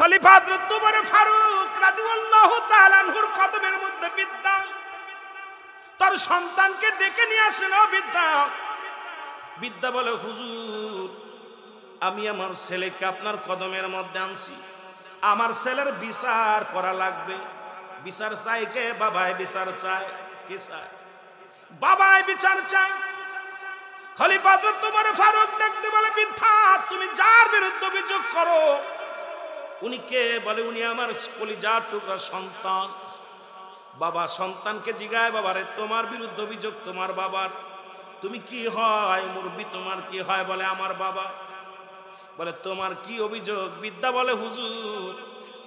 খলিফা হযরত উমর ফারুক রাদিয়াল্লাহু তাআলা আনহুর কদমের মধ্যে বিদ্যা তার সন্তানকে ডেকে নিয়ে আসেন। বিদ্যা বলে, হুজুর আমি আমার ছেলেকে আপনার কদমের মধ্যে আনছি, আমার ছেলের বিচার করা লাগবে। বিচার চাই কে? বাবাই বিচার চায়। কি চায়? বাবাই বিচার চায়। খলিফা হযরত উমর ফারুক দেখতে বলে, বিদ্যা তুমি যার বিরুদ্ধে অভিযোগ করো উনি কে? বলে, উনি আমার কলিজার টুকরা সন্তান। বাবা সন্তানকে জিগায়, বাবারে তোমার বিরুদ্ধে অভিযোগ তোমার বাবার, তুমি কি হয় মুরব্বি, তোমার কি হয়? বলে, আমার বাবা। বলে, তোমার কি অভিযোগ? বিদ্যা বলে, হুজুর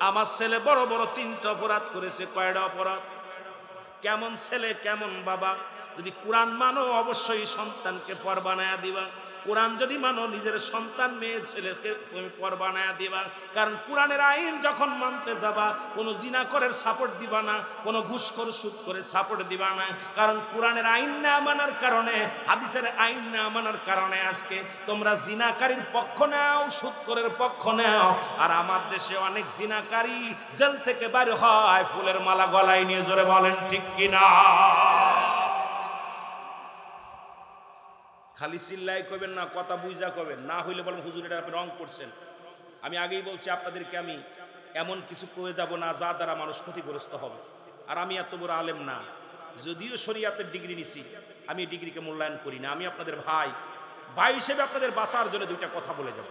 আমার ছেলে বড় বড় 3টা অপরাধ করেছে। কয়টা অপরাধ? কেমন ছেলে কেমন বাবা? যদি কোরআন মানো অবশ্যই সন্তানকে পর বানায়া দিবা। কোরআন যদি মানো নিজের সন্তান মেয়ে ছেলেকে তুমি পর বানায়া দিবা। কারণ কোরআনের আইন যখন মানতে যাবা কোনো জিনাকরের সাপোর্ট দিবা না, কোনো ঘুষখোর সুদ করে সাপোর্ট দিবা না। কারণ কোরআনের আইন না মানার কারণে, হাদিসের আইন না মানার কারণে আজকে তোমরা জিনাকারীর পক্ষ নাও, সুদখোরের পক্ষ নাও। আর আমার দেশে অনেক জিনাকারী জেল থেকে বাইর হয় ফুলের মালা গলায় নিয়ে। জোরে বলেন ঠিক কিনা? খালি চিল্লাই কবেন না, কথা বুঝা কবেন না, হইলে বলেন হুজুর এটা আপনি রং করছেন। আমি আগেই বলছি আপনাদেরকে, আমি এমন কিছু করে যাব না যা দ্বারা মানুষ ক্ষতিগ্রস্ত হবে। আর আমি এত বড় আলেম না, যদিও শরিয়াতের ডিগ্রি নিছি, আমি ডিগ্রিকে মূল্যায়ন করি না। আমি আপনাদের ভাই হিসেবে আপনাদের বাঁচার জন্য 2টা কথা বলে যাব।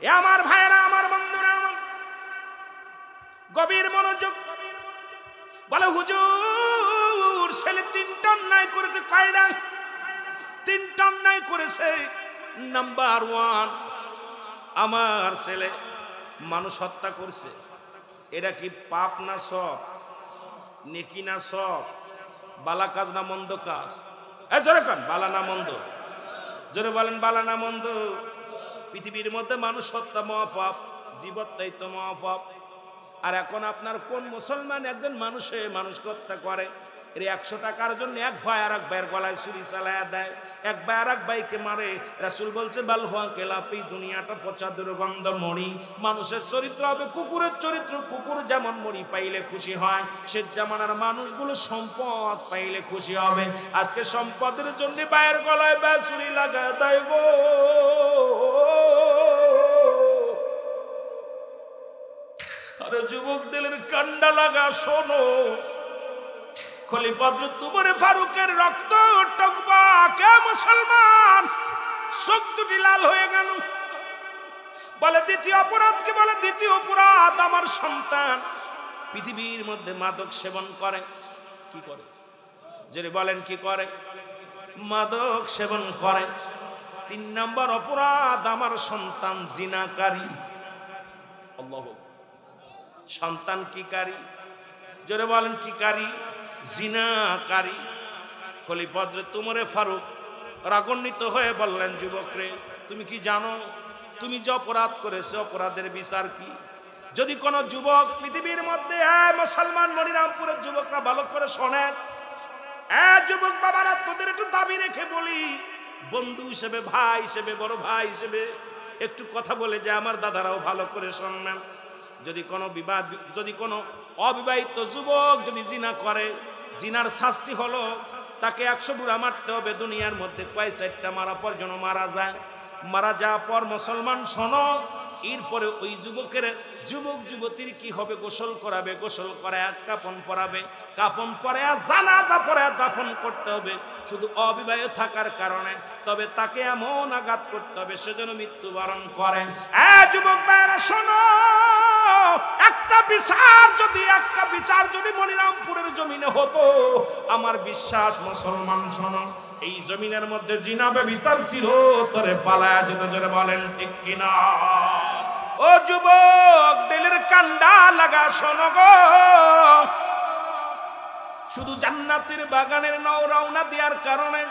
এ আমার ভাইরা, আমার বন্ধুরা, আমার গভীর মনোযোগ। বলে, হুজুর ছেলে 3টা অন্যায় করেছে। কয়টা? 3টা অন্যায় করেছে। নাম্বার 1, আমার ছেলে মানুষ হত্যা করছে। এটা কি পাপ না সব? নেকি না সব? বালা কাজ না মন্দ কাজ? জোরে কন, বালা না মন্দ? জোরে বলেন, বালা না মন্দ? পৃথিবীর মধ্যে মানুষ হত্যা মহাপাপ, জীবত্যাই তো মহাপাপ। আর এখন আপনার কোন মুসলমান একজন মানুষে মানুষকে হত্যা করে? 100 টাকার জন্য এক ভাই আর এক ভাইয়ের গলায় ছুরি চালায়া দেয়, এক ভাই আর এক ভাইকে মারে। রাসূল বলছে, বাল হুয়া কেলাফি, দুনিয়াটা পচা দুর্গন্ধ মরি। মানুষের চরিত্র হবে কুকুরের চরিত্র। কুকুর যেমন মরি পাইলে খুশি হয়, সে জামানার মানুষগুলো সম্পদ পাইলে খুশি হবে। আজকে সম্পদের জন্য ভাইয়ের গলায় ভাই ছুরি লাগায় দেয় গো। আরে যুবক দিলের কান্ডা লাগা, শোনো, খলিফা হযরত উমর ফারুকের রক্ত টকবক। মুসলমান চোখ দুটি লাল হয়ে গেল। বলে, দ্বিতীয় অপরাধ কি? বলে, দ্বিতীয় অপরাধ আমার সন্তান পৃথিবীর মধ্যে মাদক সেবন করে। কি করে? যদি বলেন কি করে? মাদক সেবন করে। 3 নম্বর অপরাধ, আমার সন্তান জিনাকারী। আল্লাহু সন্তান কি কারী? জোরে বলেন কি কারী? জিনাকারী। খলিফা হযরত উমর ফারুক রাগান্বিত হয়ে বললেন, যুবকরে তুমি কি জানো তুমি যে অপরাধ করেছো অপরাধের বিচার কি? যদি কোনো যুবক পৃথিবীর মধ্যে, মুসলমান মনিরামপুরের যুবকরা ভালো করে শোনেন, যুবক বাবারা তোদের একটু দাবি রেখে বলি, বন্ধু হিসেবে, ভাই হিসেবে, বড় ভাই হিসেবে একটু কথা বলে যে আমার দাদারাও ভালো করে শুনবেন। যদি কোনো অবিবাহিত যুবক যদি জিনা করে, জিনার শাস্তি হলো তাকে 100 বুড়া মারতে হবে। দুনিয়ার মধ্যে কয় 4টা মারা পর যেন মারা যায়। মারা যাওয়ার পর মুসলমান শোনো, এরপরে ওই যুবক যুবতীর কি হবে? গোসল করাবে, গোসল করায় কাপন পরাবে, কাপন পরায় জানাজা পরায় দাফন করতে হবে শুধু অবিবাহিত থাকার কারণে। তবে তাকে এমন আঘাত করতে হবে সে যেন মৃত্যুবরণ করে। যুবক ভাইরা শোনো, একটা বিচার যদি মনিরামপুরের জমিনে হতো, আমার বিশ্বাস মুসলমান শোনো, এই জমিনের মধ্যে জিনা ব্যভিচার চিরতরে পালায়া যেত। জোরে বলেন ঠিক কিনা? ও যুবক দিলের কান্ডা লাগা, শোনো গো, শুধু জান্নাতের বাগানের নাও রওনা দেওয়ার কারণে,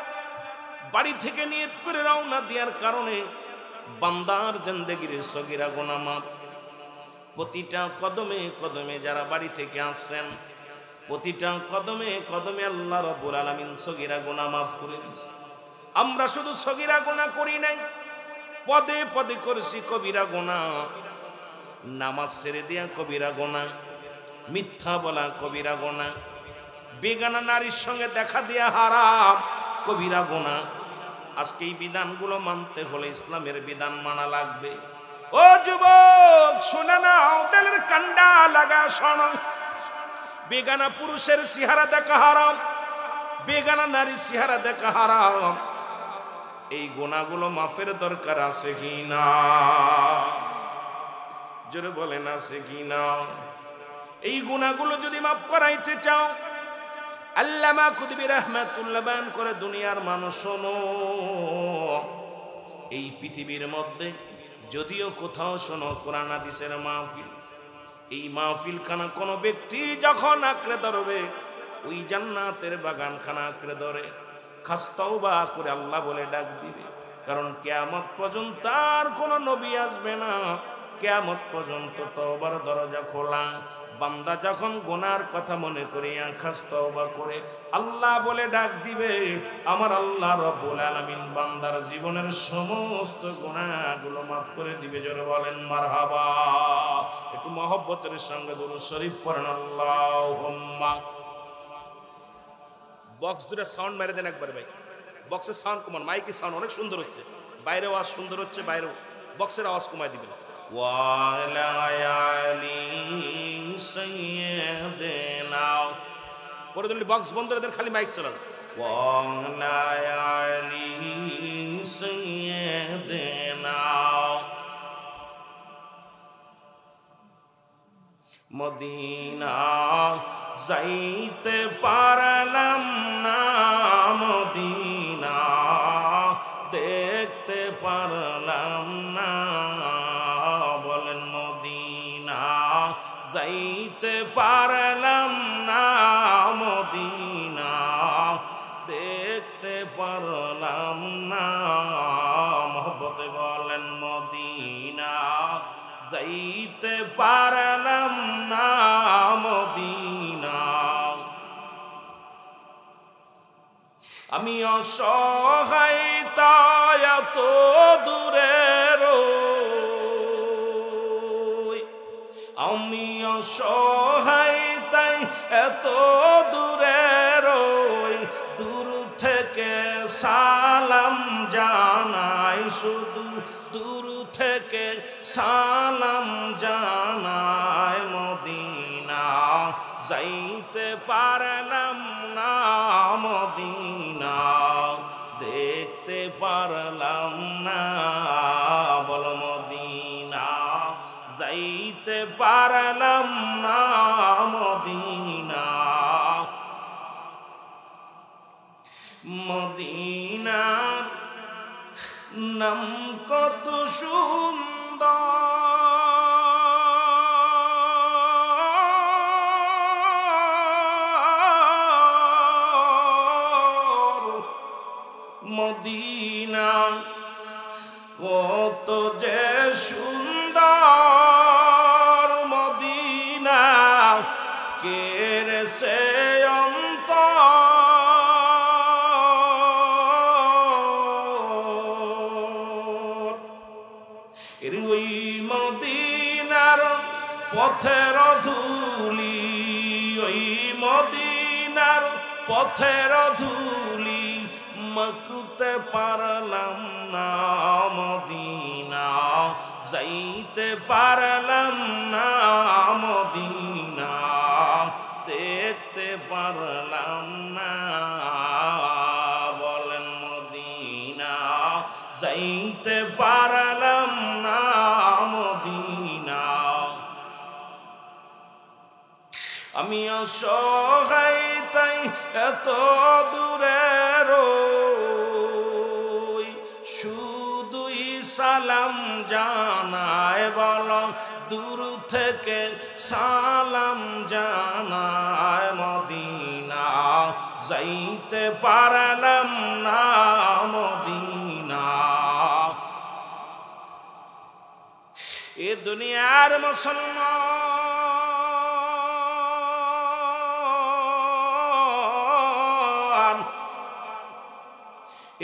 বাড়ি থেকে নিয়ত করে রওনা দেওয়ার কারণে বান্দার জিন্দেগির সগীরা গুনাহ মাফ। প্রতিটা কদমে কদমে যারা বাড়ি থেকে আসছেন, প্রতিটা কদমে কদমে আল্লাহ রাব্বুল আলামিন সগীরা গুনাহ মাফ করে দিয়েছে। আমরা শুধু সগীরা গুনাহ করি নাই, পদে পদে করেছি কবিরা গুনাহ। নামাজ ছেড়ে দেয়া কবিরা গুনাহ, মিথ্যা বলা কবিরা গুনাহ, বেগানা নারীর সঙ্গে দেখা দেয়া হারাম, কবিরা গুনাহ। আজকে এই বিধানগুলো মানতে হলে ইসলামের বিধান মানা লাগবে। ও যুবক শুনে নাও, তেলের কান্ডা লাগা শোনো, বেগানা পুরুষের চেহারা দেখা হারাম, বেগানা নারীর চেহারা দেখা হারাম। এই গুনাহগুলো মাফের দরকার আছে কি না? জোরে বলেন আছে কি না? এই গুনাহগুলো যদি মাফ করাইতে চাও, আল্লামা কুতুবী রাহমাতুল্লাহ বয়ান করে, দুনিয়ার মানুষ শোনো, এই পৃথিবীর মধ্যে যদিও কোথাও শোনো কোরআন হাদিসের মাহফিল, এই মাহফিলখানা কোনো ব্যক্তি যখন আঁকড়ে ধরবে, ওই জান্নাতের বাগানখানা আঁকড়ে ধরে খাস তওবা করে আল্লাহ বলে ডাক দিবে। কারণ কিয়ামত পর্যন্ত আর কোনো নবী আসবে না, কিয়ামত পর্যন্ত তওবার দরজা খোলা। বান্দা যখন গুনার কথা মনে করে খাস তওবা করে আল্লাহ বলে ডাক দিবে, আমার আল্লাহ রব্বুল আলামিন বান্দার জীবনের সমস্ত গুনাহগুলো মাফ করে দিবে। জোরে বলেন মারহাবা। একটু মহব্বতের সঙ্গে দুরূদ শরীফ পড়েন আল্লাহুম্মা। বক্স দুটো সাউন্ড মেরে দেন একবার ভাই, বক্সের সাউন্ড কমান, মাইকের সাউন্ড অনেক সুন্দর হচ্ছে, বাইরে আওয়াজ সুন্দর হচ্ছে, বাইরেও বক্সের আওয়াজ কমাই দিবেন। ওয়ালা আলি সাইয়্যিদিনা, পরে তুমি বক্স বন্ধ করে দেন, খালি মাইক চালান। ওয়ালা আলি সাইয়্যিদিনা, মদিনা যাইতে পারলাম না, মদিনা দেখতে পারলাম না। বলেন মদিনা যাইতে পারলাম না, মদিনা দেখতে পারলাম না। মহব্বতে বলেন মদিনা যাইতে পারলাম না, মদিনা। আমি অসহায় তাই এত দূরে রই, আমি অসহায় তাই এত দূরে রই। দূর থেকে সালাম জানাই, শুধু দূর থেকে সালাম জানাই। মদিনা যাইতে পারলাম না, মদিনা দেখতে পারলাম না। বল মদিনা যাইতে পারলাম না, মদিনা। মদিনার নাম কত সুন্দর, মদিনা কত যে সুন্দর। মদিনা কেড়েছে অন্তর, ওই মদিনার পথের ধুলি, ওই মদিনার পথের ধুলি মাখতে পারলাম না। মদিনা যাইতে পারলাম না, মদিনা দেখতে পারলাম না। বলেন মদিনা যাইতে পারলাম না, মদিনা। আমি অসহায় তাই এত দূরে রই, শুধুই সালাম জানায়। বল দূর থেকে সালাম জানায়। মদিনা যাইতে পারলাম না, মদিনা। এ দুনিয়ার মুসলমান,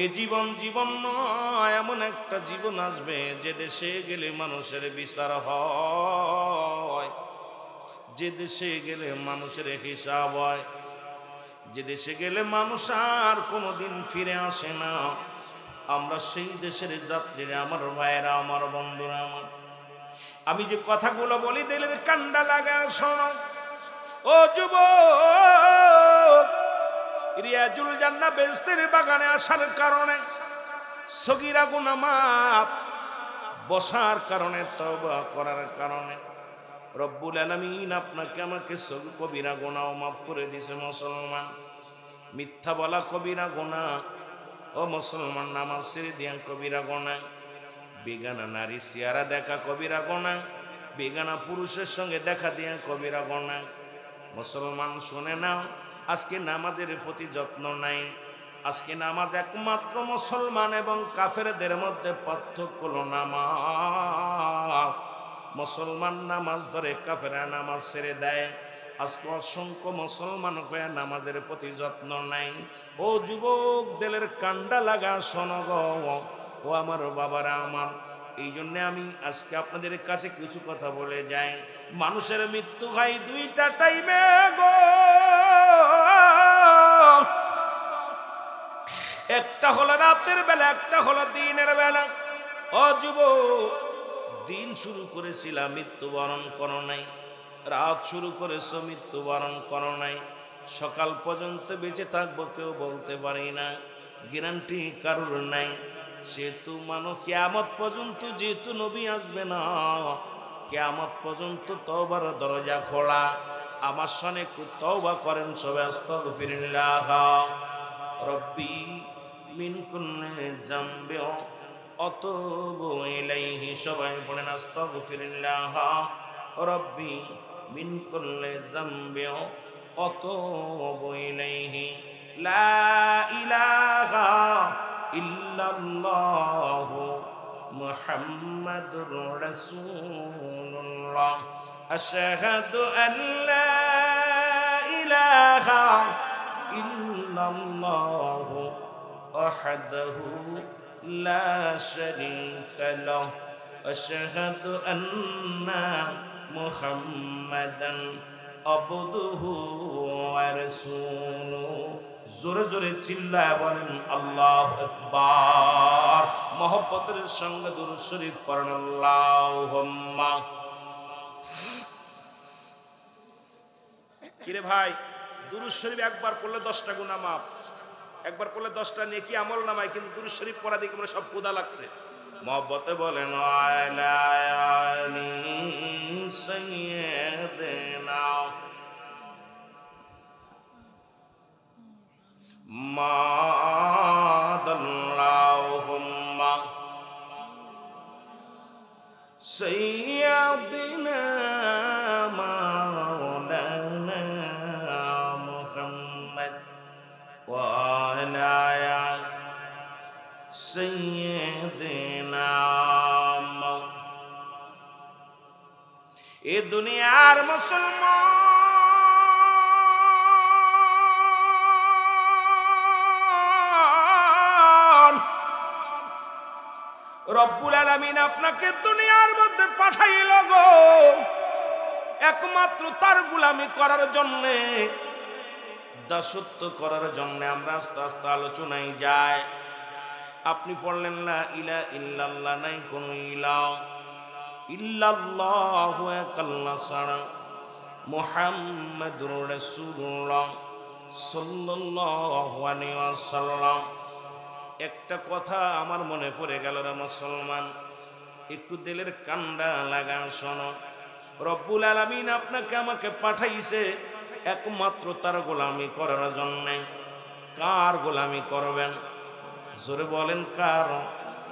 এ জীবন জীবন নয়, এমন একটা জীবন আসবে যে দেশে গেলে মানুষের বিচার হয়, যে দেশে গেলে মানুষের হিসাব হয়, যে দেশে গেলে মানুষ আর কোনোদিন ফিরে আসে না। আমরা সেই দেশের যাত্রীরা, আমার ভাইয়েরা, আমার বন্ধুরা, আমার আমি যে কথাগুলো বলি দিলের কান্ডা লাগা শোনো। ও যুবক, রিয়াজুল জান্নাহ বেহেশতের বাগানে আসার কারণে, সগীরা গুনাহ মাফ বসার কারণে, তওবা করার কারণে রব্বুল আলামিন আপনাকে আমাকে কবিরা গুনাহ মাফ করে দিয়েছে। মুসলমান, মিথ্যা বলা কবিরা গুনাহ। ও মুসলমান, নামাজ ছেড়ে দিয়া কবিরা গুনাহ, বেগানা নারী চেহারা দেখা কবিরা গুনাহ, বেগানা পুরুষের সঙ্গে দেখা দিয়া কবিরা গুনাহ। মুসলমান শুনে নাও, আজকে নামাজের প্রতি যত্ন নাই। আজকে নামাজ একমাত্র মুসলমান এবং কাফেরদের মধ্যে পার্থক্য হলো নামাজ। মুসলমান নামাজ ধরে, কাফেররা নামাজ ছেড়ে দেয়। আজকে অসংখ্য মুসলমান হয়ে নামাজের প্রতি যত্ন নাই। ও যুবক, দিলের কান্ডা লাগা শোনো গো, ও আমার বাবারা আমার। এই জন্য আমি আজকে আপনাদের কাছে কিছু কথা বলে যাই। মানুষের মৃত্যু হয় দুইটা টাইমে গো, একটা হলো রাতের বেলা, একটা হলো দিনের বেলা। ও যুবক, দিন শুরু করেছিলাম, মৃত্যুবরণ করো নাই। রাত শুরু করেছো, মৃত্যুবরণ করো নাই। সকাল পর্যন্ত বেঁচে থাকবো কেউ বলতে পারি না, গ্যারান্টি কারোর নাই। সেহেতু মানো কিয়ামত পর্যন্ত যেহেতু নবী আসবে না, কিয়ামত পর্যন্ত তওবার দরজা খোলা। আমার সনে একটু তওবা করেন সবাই। আস্তাগফিরুল্লাহ রব্বি মিন কুল্লি যামবি আতুবু ইলাইহি। সবাই পড়েন আস্তাগফিরুল্লাহ রব্বি মিন কুল্লি যামবি আতুবু ইলাইহি। লা ইলাহা ইল্লাল্লাহু মুহাম্মাদুর রাসূলুল্লাহ। আশহাদু আন লা ইলাহা ইল্লাল্লাহু ওয়াহদাহু লা শারীকা লাহু। আশহাদু আন্না মুহাম্মাদান আবদুহু ওয়া রাসূলুহু। জোরে জোরে চিল্লায় বলেন আল্লাহু আকবার। মহব্বতের সঙ্গে দুরূদ শরীফ পড়েন আল্লাহুম্মা। কিরে ভাই, দুরূদ শরীফ একবার পড়লে 10টা গুনাহ মাফ, একবার পড়লে 10টা নেকি আমল নামায়। কিন্তু দুরূদ শরীফ পড়া দেখে মানে সব ক্ষুধা লাগছে। মহব্বতে বলেন আলা আলি সাইয়্যিদিনা মাদাল্লাহুম্মা সাইয়্যিদিনা মাওলানা মুহাম্মদ ওয়া আলা সাইয়্যিদিনা। এ দুনিয়ার মুসলমান, রব্বুল আলামিন আপনাকে দুনিয়ার মধ্যে পাঠাইল গো একমাত্র তার গোলামি করার জন্যে, দাসত্ব করার জন্যে। আমরা আস্তে আস্তে আলোচনায় যাই। আপনি পড়লেন লা ইলাহা ইল্লাল্লাহ, নাই কোন ইলাহ ইল্লাল্লাহু, এক আল্লাহ ছাড়া, মুহাম্মাদুর রাসূলুল্লাহ সাল্লাল্লাহু আলাইহি ওয়াসাল্লাম। একটা কথা আমার মনে পড়ে গেল রে মুসলমান, একটু দিলের কান্ডা লাগা শোনো। রব্বুল আলামিন আপনাকে আমাকে পাঠাইছে একমাত্র তার গোলামি করার জন্য। কার গোলামি করবেন? জোরে বলেন কার?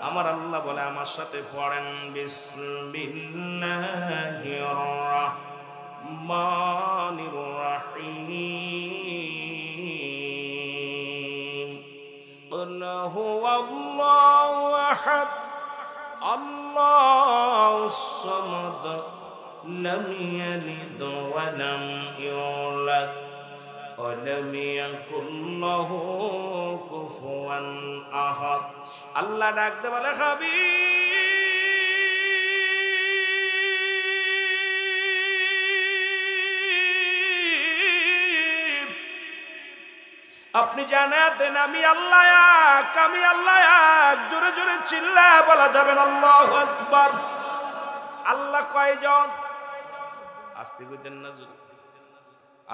আমার আল্লাহ বলে, আমার সাথে পড়েন বিসমিল্লাহির রাহমানির রাহিম। কুল হুয়াল্লাহু আহাদ আল্লাহুস সামাদ লাম ইয়ালিদ ওয়া লাম ইউলাদ ولم يكن له كفوا أحد আল্লাহ ডাকতে বলে হাবিব আপনি জানাতে দেন আমি আল্লাহ এক, আমি আল্লাহ এক। জোরে জোরে চিল্লায় বলা যাবে না আল্লাহু আকবার। আল্লাহ কয়জন? আসতে কইতেন না জোরে।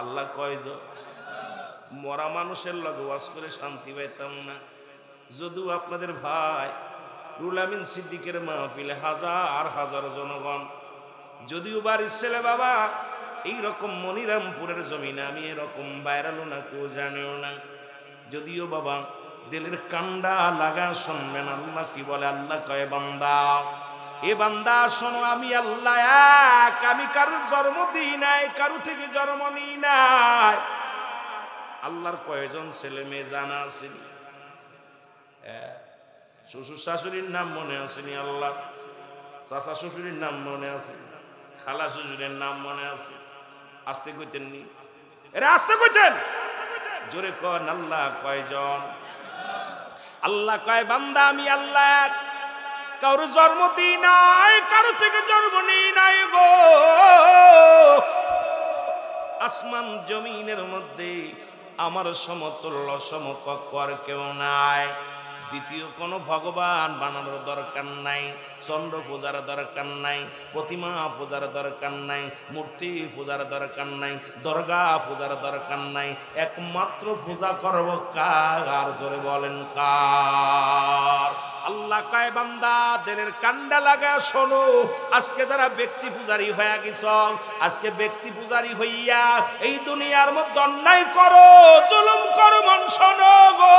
আল্লাহ কয়জন? মরা মানুষের লগে ওয়াজ করে শান্তি পাইতাম না। যদিও আপনাদের ভাই রুহুল আমিন সিদ্দিকের মাহফিলে হাজার হাজার জনগণ, যদিও বাড়ির ছেলে বাবা এইরকম মনিরামপুরের জমিনে আমি এরকম ভাইরাল না, কেউ জানেও না। যদিও বাবা দিলের কান্ডা লাগা শুনবেন আল্লাহ কি বলে। আল্লাহ কয় বান্দা, এ বান্দা শোনো আমি আল্লাহ এক, আমি কারুর জন্ম দিই নাই, কারু থেকে জন্ম নিই নাই। আল্লাহর কয়জন ছেলে মেয়ে জানা আসেনি? শ্বশুর শাশুড়ির নাম মনে আসেনি? আল্লাহ চাচা শ্বশুরের নাম মনে আছে? খালা শ্বশুরের নাম মনে আছে? আসতে কইতেন নি? এরা আসতে কইতেন? জোরে কন আল্লাহ কয়জন? আল্লাহ কয় বান্দা আমি আল্লাহ এক, কারো জন্ম দিই নাই, কারো থেকে জন্ম নিই নাই গো। আসমান জমিনের মধ্যে আমার সমতুল্য সমকক্ষ আর কেউ নাই। দ্বিতীয় কোনো ভগবান বানানোর দরকার নাই, চন্দ্র পূজার দরকার নাই, প্রতিমা পূজার দরকার নাই, মূর্তি পূজার দরকার নাই, দরগা পূজার দরকার নাই। একমাত্র পূজা করব কার? জোরে বলেন কার? আল্লাহ কয় বান্দা দিলের কান্ডা লাগা শোনো, আজকে যারা ব্যক্তি পূজারী হয়ে গেছ, আজকে ব্যক্তি পূজারী হইয়া এই দুনিয়ার মধ্যে অন্যায় করো, জুলুম করো, মন শোনো গো।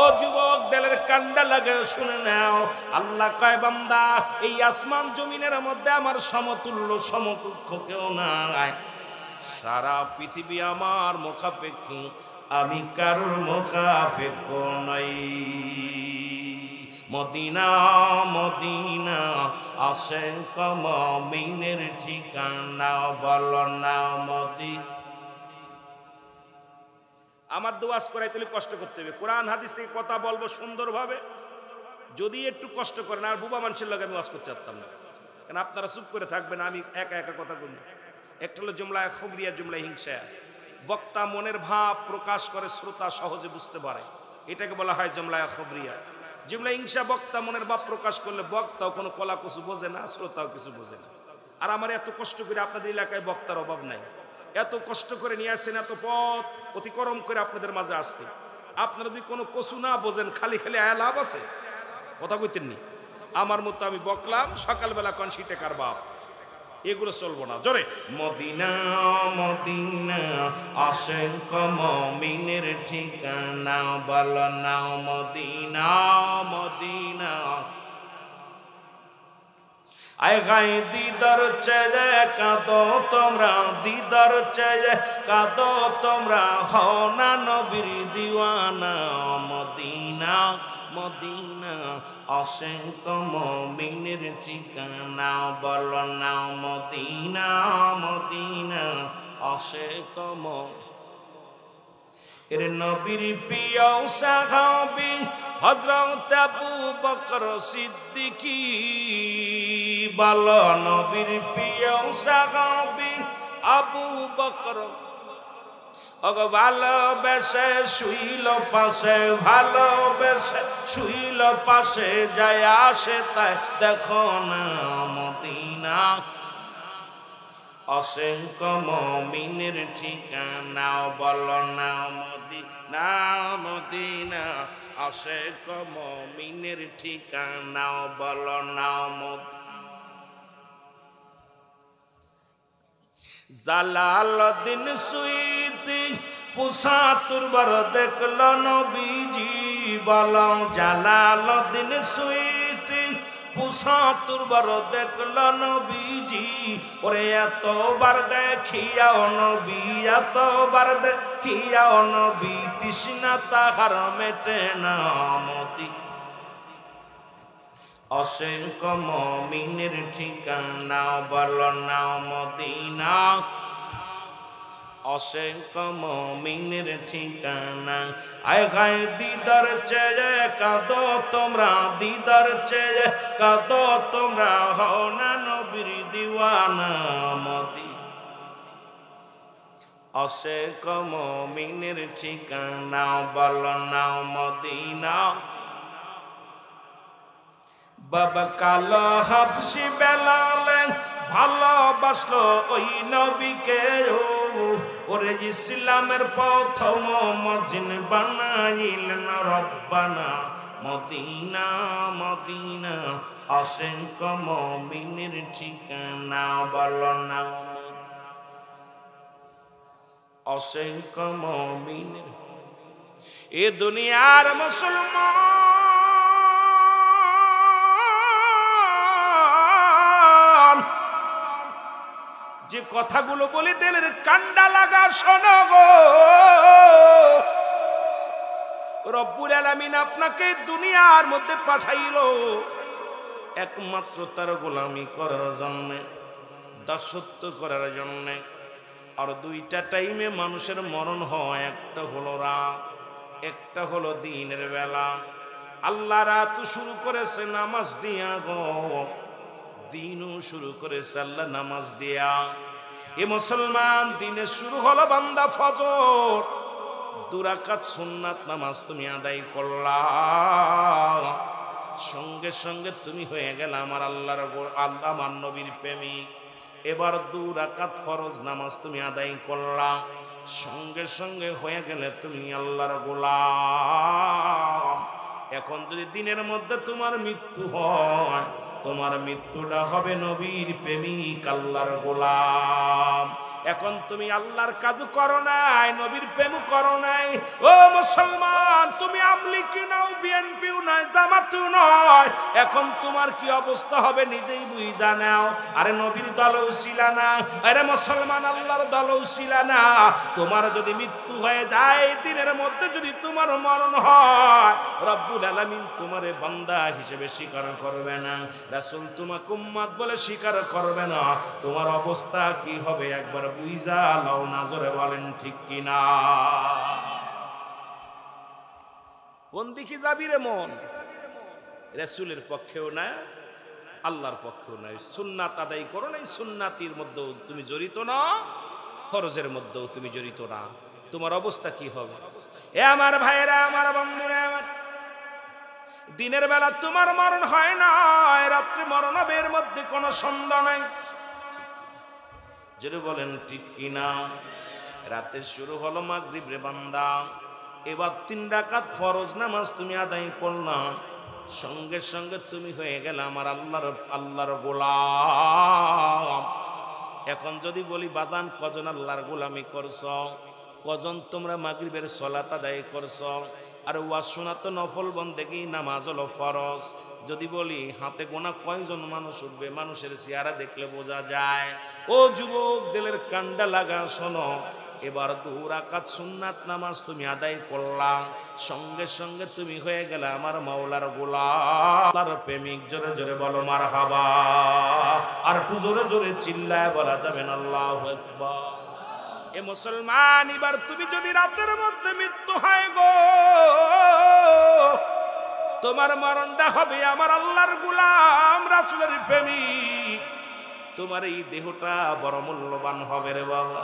ও যুবক দিলের কান্ডা লাগা শুনে নাও। আল্লাহ কয় বান্দা এই আসমান জমিনের মধ্যে আমার সমতুল্য সমকক্ষ কেউ নাই। সারা পৃথিবী আমার মুখাপেক্ষী, আমি কারোর মুখাপেক্ষ নাই। মদিনা মদিনা আশিক মুমিনের ঠিকানা, বলো না মদিনা। আমার দোয়াজ করাই তাহলে কষ্ট করতে হবে। কোরআন হাদিস থেকে কথা বলবো সুন্দরভাবে, যদি একটু কষ্ট করেন। আর বুবা মানুষের লগে আমি ওয়াজ করতে পারতাম না, কারণ আপনারা চুপ করে থাকবেন, আমি একা একা কথা বলি। একটা হলো জুমলায় খবরিয়া, জুমলায় হিংসা। বক্তা মনের ভাব প্রকাশ করে, শ্রোতা সহজে বুঝতে পারে, এটাকে বলা হয় জুমলায় খবরিয়া। জুমলা হিংসা, বক্তা মনের ভাব প্রকাশ করলে বক্তাও কোনো কলা কিছু বোঝে না, শ্রোতাও কিছু বোঝে না। আর আমার এত কষ্ট করে আপনাদের এলাকায় বক্তার অভাব নাই, এত কষ্ট করে নিয়ে আসছেন, এত পথ অতিক্রম করে আপনাদের মাঝে আসছে। আপনারা যদি কোনো কসু না বোঝেন, খালি খালি আয়া লাভ আছে? কথা কইতেননি? আমার মতো আমি বকলাম সকালবেলা কোন শীতে কার বাপ, এগুলো চলবো না। জোরে মদিনা মদিনা আশিক মুমিনের ঠিকানা, বলো না মদিনা মদিনা। আয় গাই দিদার চেয়ে কাঁদো তোমরা, দিদার চেয়ে কাঁদো তোমরা, হও না নবীর দিওয়ানা। মদিনা মদিনা আশিক মুমিনের ঠিকানা, বলো না মদিনা মদিনা আশিক মুমিন। এর নবীর প্রিয় সাহাবী হযরত আবু বকর সিদ্দিকী, বলো নবীর প্রিয় সাহাবী আবু বকর। ওগো ভালোবেসে শুইল পাশে, ভালোবেসে শুইল পাশে, যায় আসে তাই দেখো না মদিনা। আশিক মুমিনের ঠিকানা, বলো না মদিনা মদিনা আশিক মুমিনের ঠিকানা, বলো না মদিনা। জালালউদ্দিন সুয়ুতি ৭৫ বার দেখল নবীজি, বলো জালালউদ্দিন সুয়ুতি ৭৫ বার দেখল নবীজি। ওরে এতবার দেখিয়াও নবী, এতবার দেখিয়াও নবী, তৃষ্ণা তাহার মেটে না মদিনা। আশিক মুমিনের ঠিকানা, বলো না মদিনা। অসংখ্য মুমিনের ঠিকানা। আয় গায় দিদার চেয়ে কাঁদো তোমরা, দিদার চেয়ে কাঁদো তোমরা, হও না নবীর দিওয়ানা মদিনা। অসংখ্য মুমিনের ঠিকানা, বলো না মদিনা। বাবা কালো হাফসি বেলালে ভালোবাসলো ওই নবীকে, ওরে ইসলামের প্রথম মজিন বানাইলেন রব্বানা মদিনা মদিনা। অসংখ্য মুমিনের ঠিকানা, বলো না অসংখ্য মুমিনের। এ দুনিয়ার মুসলমান যে কথাগুলো বলে দিলের কান্ডা লাগা শোনো গো, রব্বুল আলামিন আপনাকে দুনিয়ার মধ্যে পাঠাইলো একমাত্র তার গোলামি করার জন্য, দাসত্ব করার জন্য। আর দুইটা টাইমে মানুষের মরণ হয়, একটা হলো রাত, একটা হলো দিনের বেলা। আল্লাহ রাত শুরু করেছে নামাজ দিয়া গো, দিনও শুরু করেছে আল্লাহ নামাজ দিয়া। এ মুসলমান দিনে শুরু হলো বান্দা ফজর, 2 রাকাত সুন্নাত নামাজ তুমি আদায় করলা, সঙ্গে সঙ্গে তুমি হয়ে গেল আমার আল্লাহর আল্লাহ আমার নবীর প্রেমিক। এবার 2 রাকাত ফরজ নামাজ তুমি আদায় করলা, সঙ্গে সঙ্গে হয়ে গেলে তুমি আল্লাহর গোলাম। এখন যদি দিনের মধ্যে তোমার মৃত্যু হয়, তোমার মৃত্যুটা হবে নবীর প্রেমিক আল্লাহর গোলাম। এখন তুমি আল্লাহর কাজ করো নাই, নবীর প্রেম করো নাই। ও মুসলমান, তুমি আমলিকি নাও, বিএনপিও নয়, জামাতও নয়। এখন তোমার কি অবস্থা হবে নিজেই বুঝা নাও। আরে নবীর দলও ছিল না, আরে মুসলমান আল্লাহর দলও ছিল না। তোমার যদি মৃত্যু হয়ে যায়, দিনের মধ্যে যদি তোমার মরণ হয়, রব্বুল আলামিন তোমারে বান্দা হিসেবে স্বীকার করবে না, রাসূল তোমাকে উম্মত বলে স্বীকার করবে না। তোমার অবস্থা কি হবে একবার বুঝা লাও না, জোরে বলেন ঠিক কিনা। কোন দিকে যাবি রে মন? রাসূলের পক্ষেও না, আল্লাহর পক্ষেও নাই। সুন্নাত আদায় করো নাই, সুন্নাতির মধ্যেও তুমি জড়িত না, ফরজের মধ্যেও তুমি জড়িত না। তোমার অবস্থা কি হবে? এ আমার ভাইরা, আমার বন্ধুরা, আমার দিনের বেলা তোমার মরণ হয় না, রাত্রে মরণ হবে, এর মধ্যে কোনো সন্দেহ নাই। যেটা বলেন ঠিক কিনা। রাতে শুরু হলো মাগরিব রে বান্দা, এবার 3 রাকাত ফরজ নামাজ তুমি আদায় করলা, সঙ্গে সঙ্গে তুমি হয়ে গেলে আমার আল্লাহর গোলাম। এখন যদি বলি বাদান কজন আল্লাহর গোলামি করছ, কজন তোমরা মাগরিবের সালাত আদায় করছ? আর ওয়াজ শোনা তো নফল বন্দেগি, নামাজ হলো ফরজ। যদি বলি হাতে গোনা কয়জন মানুষ উঠবে? মানুষের চেহারা দেখলে বোঝা যায়। ও যুবক, দিলের কান্ডা লাগা শোনো, এবার 2 রাকাত সুন্নাত নামাজ তুমি আদায় করলা, সঙ্গে সঙ্গে তুমি হয়ে গেলে আমার মাওলার গোলাম, আল্লাহর প্রেমিক। জোরে জোরে বলো মারহাবা। আর একটু জোরে জোরে চিল্লায় বলা যাবে না আল্লাহু আকবার। এ মুসলমান, এবার তুমি যদি রাতের মধ্যে মৃত্যু হয় গো, তোমার মরণটা হবে আমার আল্লাহর গোলাম, রাসূলের প্রেমিক। তোমার এই দেহটা বড় মূল্যবান হবে রে বাবা,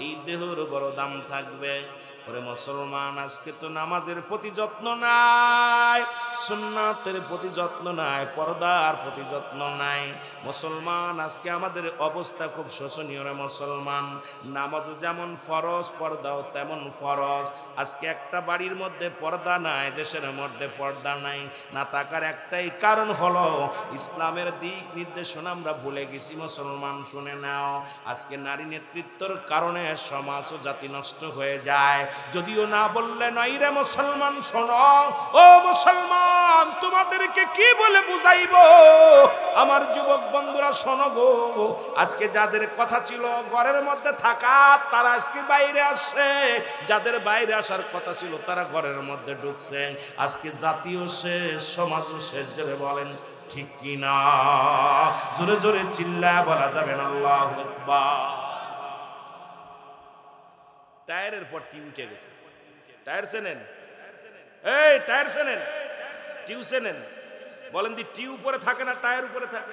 এই দেহের বড় দাম থাকবে। ওরে মুসলমান, আজকে তো নামাজের প্রতি যত্ন নাই, সুন্নাতের প্রতি যত্ন নাই, পর্দার প্রতি যত্ন নাই। মুসলমান, আজকে আমাদের অবস্থা খুব শোচনীয় রে মুসলমান। নামাজও যেমন ফরজ, পর্দাও তেমন ফরজ। আজকে একটা বাড়ির মধ্যে পর্দা নাই, দেশের মধ্যে পর্দা নাই, না থাকার একটাই কারণ হলো ইসলামের দিক নির্দেশনা আমরা ভুলে গেছি। মুসলমান শুনে নাও, আজকে নারী নেতৃত্বের কারণে সমাজ ও জাতি নষ্ট হয়ে যায়। যদিও না বললে নয় রে মুসলমান, শোনো ও মুসলমান, তোমাদেরকে কি বলে বুঝাইব? আমার যুবক বন্ধুরা শোনো গো, আজকে যাদের কথা ছিল ঘরের মধ্যে থাকা, তারা আজকে বাইরে আসছে। যাদের বাইরে আসার কথা ছিল তারা ঘরের মধ্যে ঢুকছে। আজকে জাতীয় শেষ, সমাজও শেষ। জোরে বলেন ঠিক কিনা। জোরে জোরে চিল্লায় বলা যাবে না আল্লাহু আকবার। টায়ারের পর টিউ উঠে গেছে। টায়ার চেনেন? এই টায়ার চেনেন? টিউ চেনেন? বলেন দি টিউ উপরে থাকে না টায়ার উপরে থাকে?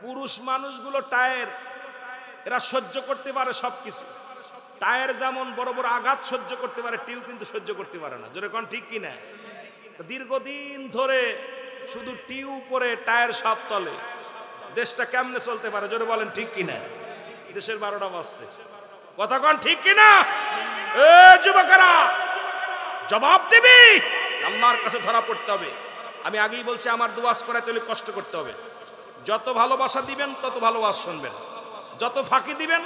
পুরুষ মানুষগুলো টায়ার, এরা সহ্য করতে পারে সবকিছু। টায়ার যেমন বড় বড় আঘাত সহ্য করতে পারে, টিউ কিন্তু সহ্য করতে পারে না। জোরে কোন ঠিক কিনা? দীর্ঘদিন ধরে শুধু টিউ উপরে টায়ার সব তলে, দেশটা কেমনে চলতে পারে? জোরে বলেন ঠিক কিনা? দেশের 12টা বাজছে, কথা কোন ঠিক কিনা? এ যুবকেরা জবাব দিবি, আল্লাহর কাছে ধরা পড়তে হবে। আমি আগেই বলছি, আমার দুয়াজ করাতে হলে কষ্ট করতে হবে। যত ভালোবাসা দিবেন তত ভালোবাস শুনবেন, যত ফাঁকি দিবেন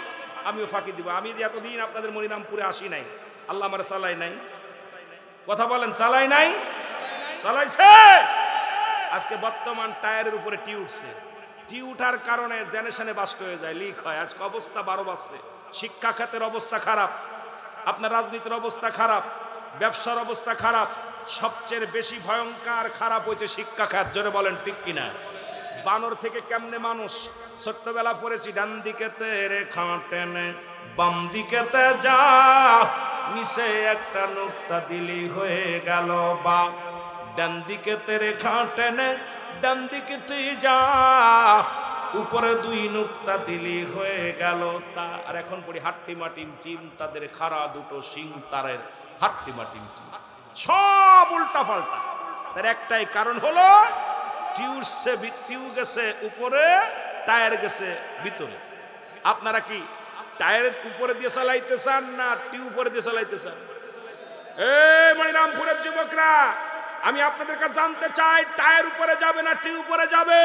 আমিও ফাঁকি দিব। আমি এতদিন আপনাদের মনিরামপুরে আসি নাই, আল্লাহ আমার চালাই নাই। কথা বলেন, চালাই নাই? চালাইছে। আজকে বর্তমান টায়ারের উপরে টিউ উঠছে। টিউ উঠার কারণে জেনারেশনে বাস্ট হয়ে যায়, লিক হয়। আজকে অবস্থা 12 বাজছে। শিক্ষা খাতের অবস্থা খারাপ, আপনার রাজনীতির অবস্থা খারাপ, ব্যবসার অবস্থা খারাপ। সবচেয়ে বেশি ভয়ঙ্কর খারাপ হয়েছে শিক্ষা খাত। জোরে বলেন ঠিক কিনা? বানর থেকে কেমনে মানুষ। ছোট্টবেলা পড়েছি, ডান দিকেতে রেখা টেনে বাম দিকেতে যা, নিচে একটা নুক্তা দিলি হয়ে গেল বা। ডান দিকেতে রেখা টেনে ডান দিকেতে যা, উপরে 2 নুক্তা দিলি হয়ে গেল তা। আর এখন পড়ি হাট্টি মাটিম টিম, তাদের খাড়া দুটো সিং তারের হাট্টি মাটিম টিম। সব উল্টা পাল্টা। তার একটাই কারণ হলো টিউ গেছে উপরে, টায়ার গেছে ভিতরে। আপনারা কি টায়ারের উপরে দিয়ে চালাইতে চান না টিউ উপরে দিয়ে চালাইতে চান? এই মনিরামপুরের যুবকরা, আমি আপনাদের কাছে জানতে চাই, টায়ার উপরে যাবে না টিউ উপরে যাবে?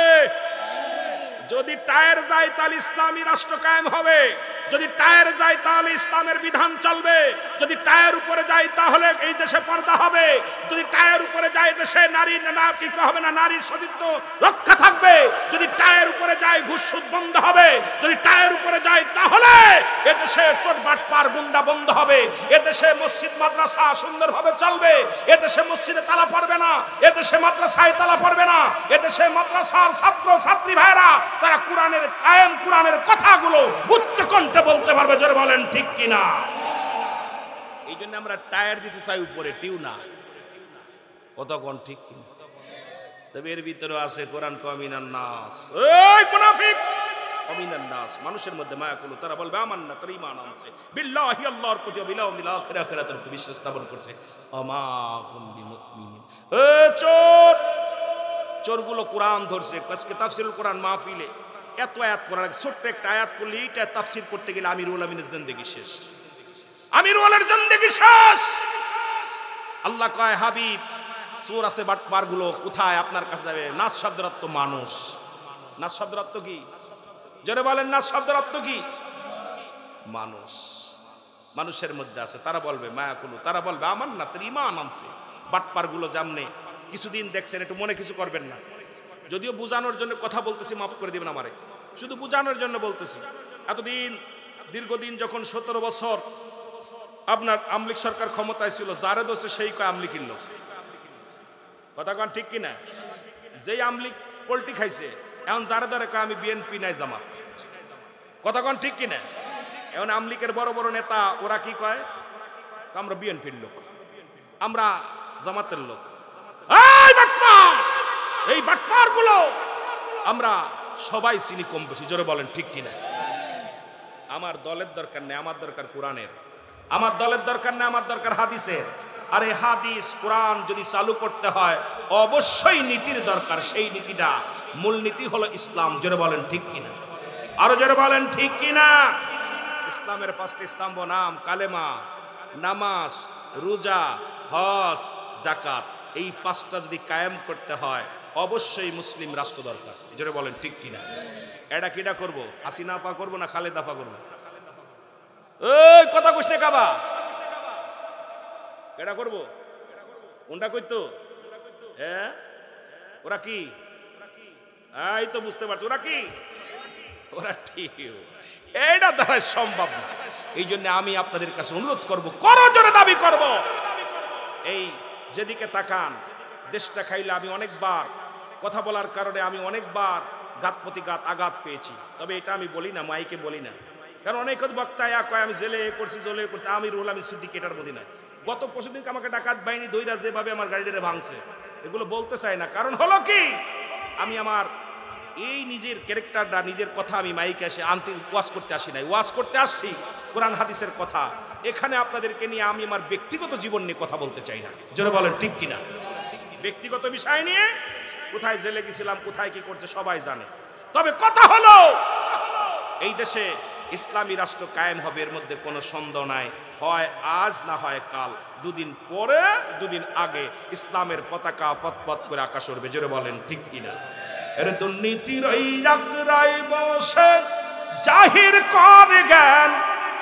যদি টায়ার যায় তাহলে ইসলামী রাষ্ট্র কায়েম হবে। যদি টায়ার যায় তাহলে ইসলামের বিধান চলবে। যদি টায়ার উপরে যায় তাহলে এই দেশে পর্দা হবে। যদি টায়ার উপরে যায় দেশে নারীর কি হবে না, নারীর সতীত্ব রক্ষা থাকবে। যদি টায়ার উপরে যায় ঘুষ সুদ বন্ধ হবে। যদি টায়ার উপরে যায় তাহলে এদেশে চোর বাটপার গুন্ডা বন্ধ হবে। এদেশে মসজিদ মাদ্রাসা সুন্দরভাবে চলবে। এদেশে মসজিদে তালা পড়বে না, এদেশে মাদ্রাসায় তালা পড়বে না। এদেশে মাদ্রাসার ছাত্র ছাত্রী ভাইরা তারা কোরআনের কায়েম, কোরআনের কথাগুলো উচ্চ কণ্ঠে বলতে পারবে। জোরে বলেন ঠিক কিনা? এই জন্য আমরা টায়ার দিতে চাই উপরে, টিউ না। কতক্ষণ ঠিক কিনা? তবে এর ভিতরে আছে কোরআন কামিনান নাস, এই মুনাফিক কামিনান নাস, মানুষের মধ্যে মায়া করলো। তারা বলবে আমান্না, তারা ঈমান আনছে বিল্লাহি, আল্লাহর প্রতি, বিল আখিরাতের প্রতি বিশ্বাস স্থাপন করছে। আমা হুম বিমুমিনিন। এ চোর, চোরগুলো কোরআন ধরছে। আজকে তাফসীরুল কোরআন মাহফিলে এত আয়াত পড়ার, ছোট্ট একটা আয়াত পড়লে এইটা তাফসীর করতে গেলে আমিরুল আমিনের জিন্দেগি শেষ। আমিরুলের জিন্দেগি শেষ। আল্লাহ কয়, হাবিব চোর আছে বাটপার গুলো কোথায়? আপনার কাছে যাবে। নাস শব্দের অর্থ মানুষ। নাস শব্দের অর্থ কি? জোরে বলেন, নাস শব্দের অর্থ কি? মানুষ। মানুষের মধ্যে আছে। তারা বলবে মায়া কুলু, তারা বলবে আমার না, তার ঈমান আনছে। বাটপার গুলো জামনে কিছুদিন দেখছেন, একটু মনে কিছু করবেন না। যদিও বুঝানোর জন্য কথা বলতেছি, মাফ করে দিবেন আমারে, শুধু বুঝানোর জন্য বলতেছি। এতদিন দীর্ঘদিন যখন 17 বছর আপনার আমলিক সরকার ক্ষমতায় ছিল, যারে দোষে সেই কয় আমলিকির লোক। কথা কন ঠিক কিনা? যেই আমলিক পল্টি খাইছে, এখন যারে দ্বারা কয় আমি বিএনপি নাই জামাত। কথা কন ঠিক কিনা? এখন আমলিকের বড় বড় নেতা ওরা কি কয়? আমরা বিএনপির লোক, আমরা জামাতের লোক। এই বাটপার গুলো আমরা সবাই চিনি কম বেশি। জোরে বলেন ঠিক কিনা? আমার দলের দরকার নেই, আমার দরকার কোরআনের। আমার দলের দরকার নেই, আমার দরকার হাদিসের। আর এই হাদিস কোরআন যদি চালু করতে হয় অবশ্যই নীতির দরকার। সেই নীতিটা, মূল নীতি হলো ইসলাম। জোরে বলেন ঠিক কিনা? আরো জোরে বলেন ঠিক কিনা? ইসলামের 5টি স্তম্ভ নাম কালেমা, নামাজ, রোজা, হজ, জাকাত। এই 5টা যদি কায়েম করতে হয় অবশ্যই মুসলিম রাষ্ট্র দরকার। জোরে বলেন ঠিক কিনা? এটা কিটা করবো? হাসিনা পা করবো না খালেদা পা করবো? ওই কথা কইস না কাবা, এটা করবো কোনটা কইতো? হ্যাঁ, ওরা কি? এই তো বুঝতে পারছো, ওরা কি? ওরা ঠিক। এইটা দ্বারা সম্ভব না। এই জন্য আমি আপনাদের কাছে অনুরোধ করব, করো জোরে দাবি করব। এই যেদিকে তাকান, দেশটা খাইলে আমি অনেকবার কথা বলার কারণে আমি অনেকবার ঘাত প্রতিঘাত আঘাত পেয়েছি। তবে এটা আমি বলি না, মাইকে বলি না, কারণ অনেক বক্তা কয় আমি জেলে করছি জলে করছি, আমিরুল আমি সিদ্দিক এটার মধ্যে নাই। গত পরশুদিন আমাকে ডাকাত বাহিনী দইরা যেভাবে আমার গাড়িটা ভাঙছে, এগুলো বলতে চাই না। কারণ হলো কি, আমি আমার এই নিজের ক্যারেক্টারটা, নিজের কথা আমি মাইকে এসে আনতে ওয়াজ করতে আসি নাই, ওয়াজ করতে আসছি কোরআন হাদিসের কথা। এখানে আপনাদেরকে নিয়ে আমি আমার ব্যক্তিগত জীবন নিয়ে কথা বলতে চাই না, যারা বলেন ঠিক কিনা। ব্যক্তিগত বিষয় নিয়ে কোথায় জেলে গেছিলাম, কোথায় কি করছে সবাই জানে। তবে কথা হলো, এই দেশে ইসলামী রাষ্ট্র কায়েম হবে, এর মধ্যে কোনো সন্দেহ নাই। হয় আজ না হয় কাল, দুদিন পরে দুদিন আগে ইসলামের পতাকা ফতফত করে আকাশ উঠবে, জোরে বলেন ঠিক কিনা। এর দুর্নীতির ওই রায় বসে জাহির কর জ্ঞান,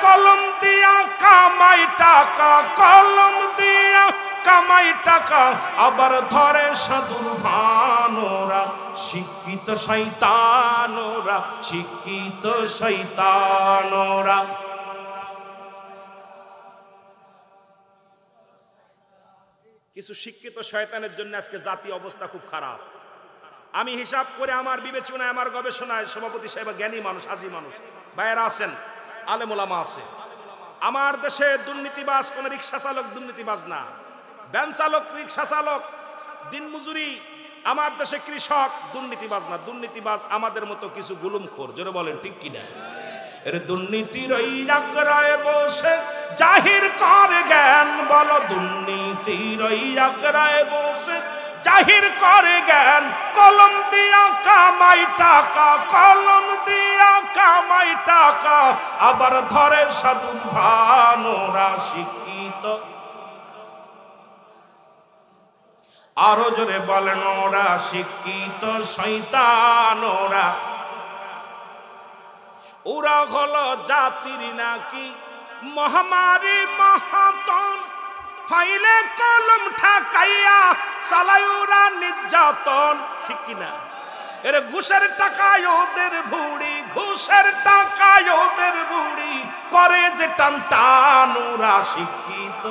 কলম দিয়া কামাই টাকা, কলম দিয়া কামাই টাকা, আবার ধরে সাধুর ভানোরা, শিক্ষিত শয়তানোরা, শিক্ষিত শয়তানোরা। কিছু শিক্ষিত শয়তানের জন্য আজকে জাতীয় অবস্থা খুব খারাপ। আমি হিসাব করে আমার বিবেচনায়, আমার গবেষণায়, সভাপতি সাহেব জ্ঞানী মানুষ, হাজি মানুষ ভাইয়েরা আছেন, আলেম ওলামা আছে, আমার দেশে দুর্নীতিবাজ কোন রিক্সা চালক দুর্নীতিবাজ না, ভ্যান চালক, রিক্সা চালক, দিনমজুরি, আমার দেশে কৃষক দুর্নীতিবাজ না। দুর্নীতিবাজ আমাদের মতো কিছু গুলুমখোর, জোরে বলেন ঠিক কিনা। এর দুর্নীতির ওই রায় বসে জাহির কর জ্ঞান, বলো দুর্নীতির ওই রায় বসে জাহির করে জ্ঞান, কলম দিয়া কামাই টাকা, কলম দিয়া কামাই টাকা, আবার ধরে সাধু ভানোরা, শিক্ষিত। আরো জোরে বলেন ওরা, শিক্ষিত শয়তানোরা। ওরা হলো জাতির নাকি মহামারী মহাতন, ফাইলে কলম ঠাকাইয়া চালায় ওরা নির্যাতন, ঠিক কিনা। এর ঘুষের টাকায় ওদের ভুড়ি, ঘুষের টাকায় ওদের ভুড়ি, করে যে টান টান, ওরা শিক্ষিত।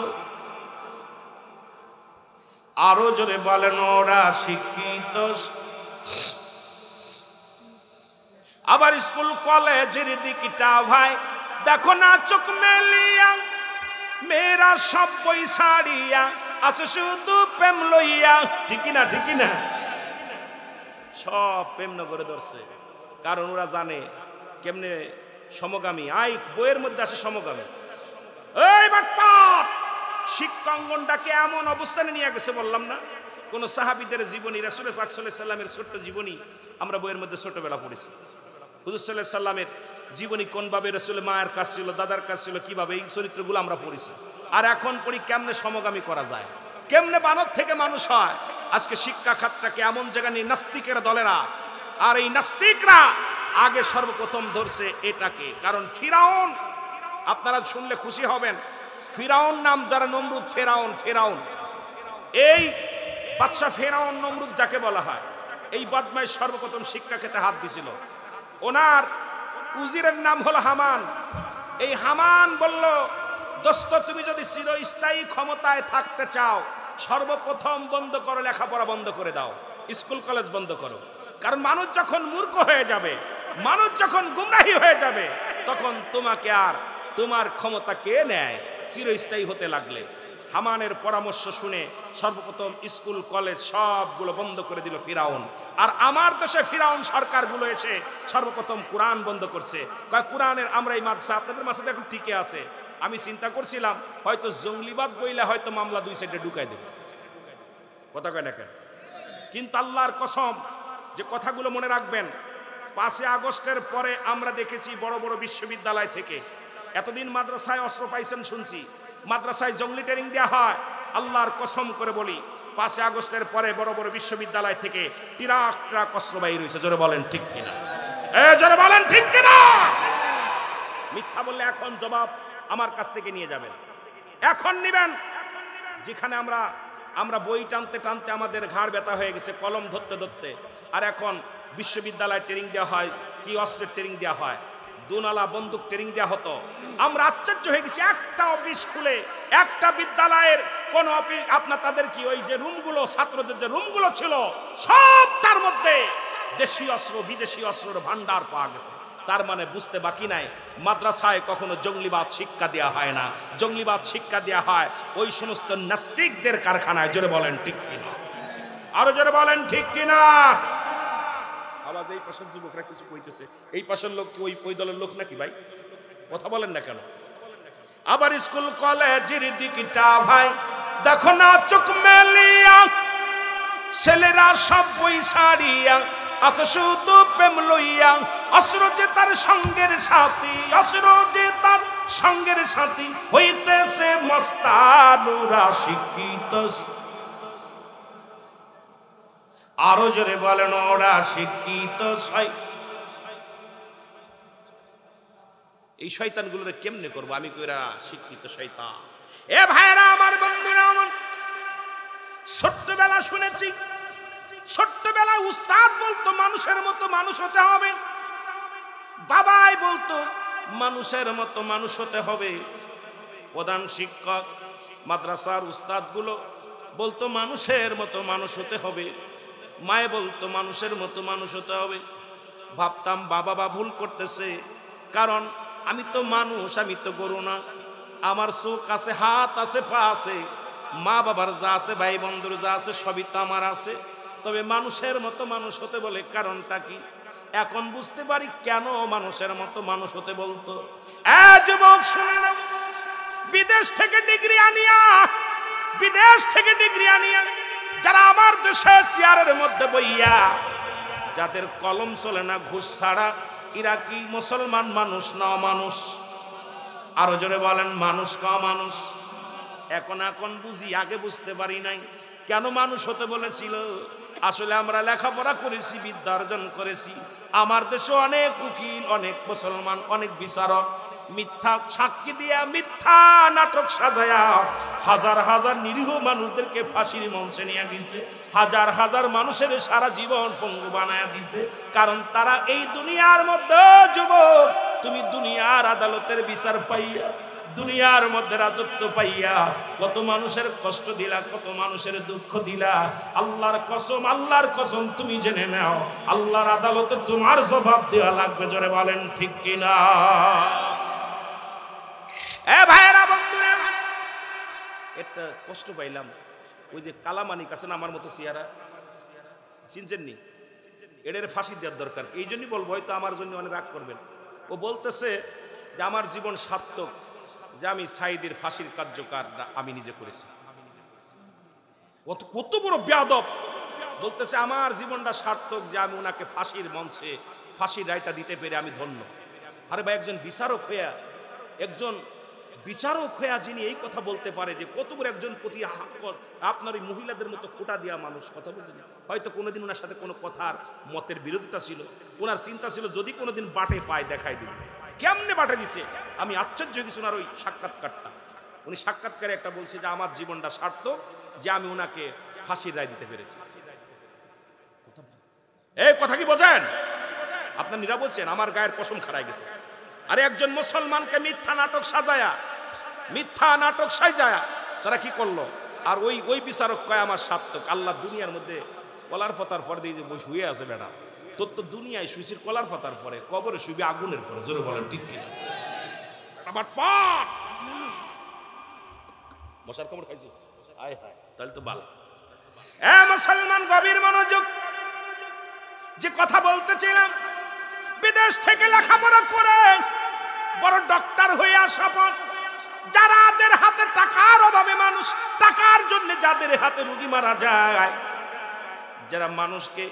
আরো জোরে বলেন ওরা শিক্ষিত। আবার স্কুল কলেজের দিকটা ভাই দেখো না চোখ মেলিয়া, মেয়েরা সব বই ছাড়িয়া আছে শুধু প্রেম লইয়া, ঠিকই না, ঠিকই না। সব প্রেম নগরে ধরছে, কারণ ওরা জানে কেমনে সমগামী। বইয়ের মধ্যে আছে সমগামী। এই বাক্তা শিক্ষাঙ্গনটাকে এমন অবস্থানে নিয়ে গেছে, বললাম না, কোন সাহাবীদের জীবনী, রাসূল পাক সাল্লাল্লাহু আলাইহি সাল্লামের ছোট্ট জীবনী আমরা বইয়ের মধ্যে ছোটবেলা পড়েছি। হুজুর সাল্লাল্লাহু আলাইহি সাল্লামের জীবনী কোনভাবে, রাসূল মায়ের কাছ ছিল, দাদার কাছ ছিল, কিভাবে, এই চরিত্রগুলো আমরা পড়েছি। আর এখন পড়ি কেমনে সমগামী করা যায়, কেমনে বানর থেকে মানুষ হয়। আজকে শিক্ষা খাতটাকে এমন জায়গা নিয়ে নাস্তিকের দলেরা, আর এই নাস্তিকরা আগে সর্বপ্রথম ধরছে এটাকে। কারণ ফিরাউন, আপনারা শুনলে খুশি হবেন, ফিরাউন নাম যারা, নমরুদ, ফেরাউন, ফেরাউন, এই বাদশা ফেরাউন নমরুদ যাকে বলা হয়, এই বদমাইশ সর্বপ্রথম শিক্ষা খেতে হাত দিছিল। ওনার উজিরের নাম হলো হামান। এই হামান বলল, দোস্ত তুমি যদি চিরস্থায়ী ক্ষমতায় থাকতে চাও, সর্বপ্রথম বন্ধ করো, লেখাপড়া বন্ধ করে দাও, স্কুল কলেজ বন্ধ করো। কারণ মানুষ যখন মূর্খ হয়ে যাবে, মানুষ যখন গুমরাহী হয়ে যাবে, তখন তোমাকে আর তোমার ক্ষমতা কে নেয় চিরস্থায়ী হতে লাগলে। হামানের পরামর্শ শুনে সর্বপ্রথম স্কুল কলেজ সবগুলো বন্ধ করে দিল ফিরাউন। আর আমার দেশে ফিরাউন সরকারগুলো এসে সর্বপ্রথম কোরআন বন্ধ করছে। কোরআনের আমরা এই মাদ্রাসা, আপনাদের মাদ্রাসা এখন ঠিকই আছে। আমি চিন্তা করছিলাম হয়তো জঙ্গলিবাদ বইলে হয়তো মামলা দুই সাইডে ঢুকাই দেবে, কথা কয় না কেন। কিন্তু আল্লাহর কসম, যে কথাগুলো মনে রাখবেন, 5 আগস্টের পরে আমরা দেখেছি বড় বড় বিশ্ববিদ্যালয় থেকে, এতদিন মাদ্রাসায় অস্ত্র পাইছেন শুনছি, মাদ্রাসায় জঙ্গলি ট্রেনিং দেওয়া হয়। আল্লাহর কসম করে বলি, 5 আগস্টের পরে বড় বড় বিশ্ববিদ্যালয় থেকে ট্রাক ট্রাক অস্ত্র বাইর হয়েছে, জোরে বলেন ঠিক কিনা, জোরে বলেন ঠিক কিনা। মিথ্যা বললে এখন জবাব আমার কাছ থেকে নিয়ে যাবেন, এখন নিবেন। যেখানে আমরা বই টানতে টানতে আমাদের ঘাড় ব্যথা হয়ে গেছে, কলম ধরতে ধরতে, আর এখন বিশ্ববিদ্যালয় ট্রেনিং দেওয়া হয়, কি অস্ত্রের ট্রেনিং দেওয়া হয়, দুনালা বন্দুক ট্রেনিং দেওয়া হতো। আমরা আশ্চর্য হয়ে গেছি, একটা অফিস খুলে, একটা বিদ্যালয়ের কোন অফিস, আপনার তাদের কি ওই যে রুমগুলো, ছাত্রদের যে রুমগুলো ছিল, সবটার মধ্যে দেশীয় অস্ত্র, বিদেশি অস্ত্রের ভান্ডার পাওয়া গেছে। তার মানে বুঝতে বাকি নাই মাদ্রাসায় কখনো জঙ্গলিবাদ শিক্ষা দেওয়া হয় না, জঙ্গলিবাদ শিক্ষা দেওয়া হয় ওই সমস্ত নাস্তিকদের কারখানায়। জোরে বলেন ঠিক কিনা, আরো জোরে বলেন ঠিক কিনা। আবার এই পাশের যুবকরা কিছু কইতেছে, এই পাশের লোক কি ওই দলের লোক নাকি ভাই? কথা বলেন না কেন? আবার স্কুল কলেজের দিকটা ভাই দেখো না চোখ মেলিয়া, ছেলেরা সব বই ছাড়িয়া আছে শুধু প্রেম লইয়া। অস্ত্র যে তার সঙ্গের সাথী, অস্ত্র যে তার সঙ্গের সাথী, হইতেছে মস্তানুরা শিক্ষিত। আরো জোরে বলেন ওরা শিক্ষিত। এই শয়তানগুলোরে কেমনে করবো আমি? কইরা শিক্ষিত শয়তান। এ ভাইরা আমার, বন্ধুরা আমার, ছোট্টবেলা শুনেছি, ছোট্টবেলা উস্তাদ বলতো মানুষের মতো মানুষ হতে হবে, বাবাই বলতো মানুষের মতো মানুষ হতে হবে, প্রধান শিক্ষক মাদ্রাসার উস্তাদগুলো বলতো মানুষের মতো মানুষ হতে হবে, মায়ে বলতো মানুষের মতো মানুষ হতে হবে। ভাবতাম বাবা ভুল করতেছে, কারণ আমি তো মানুষ, আমি তো গরু না। আমার চোখ আছে, হাত আছে, পা আছে, মা বাবার যা আছে, ভাই বন্ধুর যা আছে, সবই তো আমার আছে। তবে মানুষের মতো মানুষ হতে বলে কারণটা কি? এখন বুঝতে পারি কেন মানুষের মতো মানুষ হতে বলতো। যুবক শুনে নাও, বিদেশ থেকে ডিগ্রি আনিয়া, বিদেশ থেকে ডিগ্রি আনিয়া যারা আমার দেশে চেয়ারের মধ্যে বইয়া, যাদের কলম চলে না ঘুষ ছাড়া, এরা কি মুসলমান মানুষ না মানুষ? আরো জোরে বলেন মানুষ না মানুষ? এখন বুঝি, আগে বুঝতে পারি নাই কেন মানুষ হতে বলেছিল। আসলে আমরা লেখাপড়া করেছি, বিদ্যা অর্জন করেছি। আমার দেশে অনেক উকিল, অনেক মুসলমান, অনেক বিচারক মিথ্যা সাক্ষী দিয়া, মিথ্যা নাটক সাজায়া হাজার হাজার নিরীহ মানুষদেরকে ফাঁসির মঞ্চে নিয়ে গেছে, হাজার হাজার মানুষের সারা জীবন পঙ্গু বানায় দিছে। কারণ তারা এই দুনিয়ার মধ্যে, যুবক তুমি দুনিয়ার আদালতের বিচার পাইয়া, দুনিয়ার মধ্যে রাজত্ব পাইয়া কত মানুষের কষ্ট দিলা, কত মানুষের দুঃখ দিলা। আল্লাহর কসম, আল্লাহর কসম, তুমি জেনে নাও আল্লাহর আদালতে তোমার জবাব দেওয়া লাগবে। জোরে বলেন ঠিক কিনা? এ ভাইরা, বন্ধুরা, একটা কষ্ট পাইলাম। ওই যে কালামানিক আছেন আমার মতো চেহারা, চিনছেন নি? এদের ফাঁসি দেওয়ার দরকার। এই জন্যই বলবো, হয়তো আমার জন্য অনেক রাগ করবেন। ও বলতেছে যে আমার জীবন সার্থক, যে আমি সাইদের ফাঁসির কার্যকর আমি নিজে করেছি। কত বড় বেয়াদব! বলতেছে আমার জীবনটা সার্থক, যে আমি ওনাকে ফাঁসির মঞ্চে ফাঁসির রায়টা দিতে পেরে আমি ধন্য। আরে ভাই, একজন বিচারক হইয়া, একজন বিচারক হইয়া যিনি এই কথা বলতে পারে, যে কত বড় একজন প্রতি আপনার ওই মহিলাদের মতো কোটা দেওয়া মানুষ, কথা বুঝেন? হয়তো কোনোদিন ওনার সাথে কোনো কথার মতের বিরোধিতা ছিল, ওনার চিন্তা ছিল যদি কোনোদিন বাটে পায় দেখাই দিবে। কেমনে বাটে দিছে আমি আশ্চর্য হয়ে গেছি। ওনার ওই সাক্ষাৎকারটা, উনি সাক্ষাৎকারে একটা বলছে যে আমার জীবনটা সার্থক, যে আমি ওনাকে ফাঁসির রায় দিতে পেরেছি। এই কথা কি বোঝেন? আপনার নিরা বলছেন আমার গায়ের পশম খাড়ায় গেছে। আরে একজন মুসলমানকে মিথ্যা নাটক সাজায়া, মিথ্যা নাটক সাজায়া তারা কি করলো? আর ওই বিচারক কয় আমার সার্থক। আল্লাহ দুনিয়ার মধ্যে কলার পাতার পর দিয়ে যে শুয়ে আছে বেড়া, তোর তো দুনিয়ায় শুয়েছিস কলার পাতার পরে, কবরে শুবি আগুনের পরে। জোরে বলেন ঠিক কিনা? আমার পাপ মশার কামড় খাইছি, আয় হায়, তাহলে তো ভালো। এ মুসলমান, গভীর মনোযোগ। যে কথা বলতেছিলাম, বিদেশ থেকে লেখাপড়া করে বড় ডক্টর হয়ে আসা পর, যাদের হাতে টাকার অভাবে মানুষ, টাকার জন্য যাদের হাতে রোগী মারা যায়, যারা মানুষকে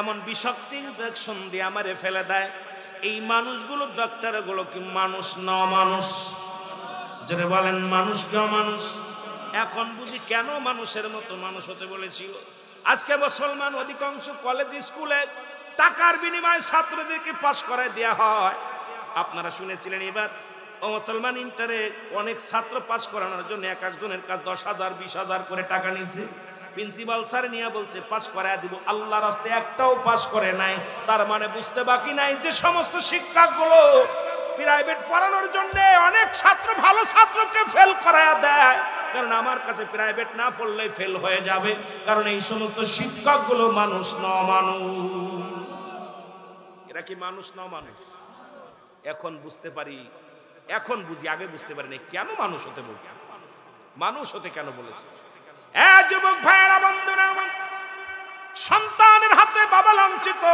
এমন বিষাক্ত ইনজেকশন দিয়ে আমারে ফেলে দেয়, এই মানুষগুলো, ডক্টরগুলো কি মানুষ না মানুষ? যারা বলেন মানুষ না মানুষ? এখন বুঝি কেন মানুষের মতো মানুষ হতে বলেছিল। আজকে মুসলমান অধিকাংশ কলেজ স্কুলে টাকার বিনিময়ে ছাত্রদেরকে পাস করায় দেওয়া হয়। আপনারা শুনেছিলেন এবার ও মুসলমান ইন্টারে অনেক ছাত্র পাস করানোর জন্য এক একজনের কাছে 10,000 20,000 করে টাকা নিয়েছে। প্রিন্সিপাল স্যার নিয়ে বলছে পাস করায় দিব, আল্লাহর রাস্তায় একটাও পাস করে নাই। তার মানে বুঝতে বাকি নাই যে সমস্ত শিক্ষকগুলো প্রাইভেট পড়ানোর জন্য অনেক ছাত্র, ভালো ছাত্রকে ফেল করায় দেয়। কারণ আমার কাছে প্রাইভেট না পড়লে ফেল হয়ে যাবে, কারণ এই সমস্ত শিক্ষকগুলো মানুষ না মানুষ? এরা কি মানুষ না মানুষ? এখন বুঝতে পারি, এখন বুঝি, আগে বুঝতে পারি না কেন মানুষ হতে বল, মানুষ হতে কেন বলেছে। যুবক ভাইয়েরা, বন্ধুরা আমার, সন্তানের হাতে বাবা লাঞ্ছিত।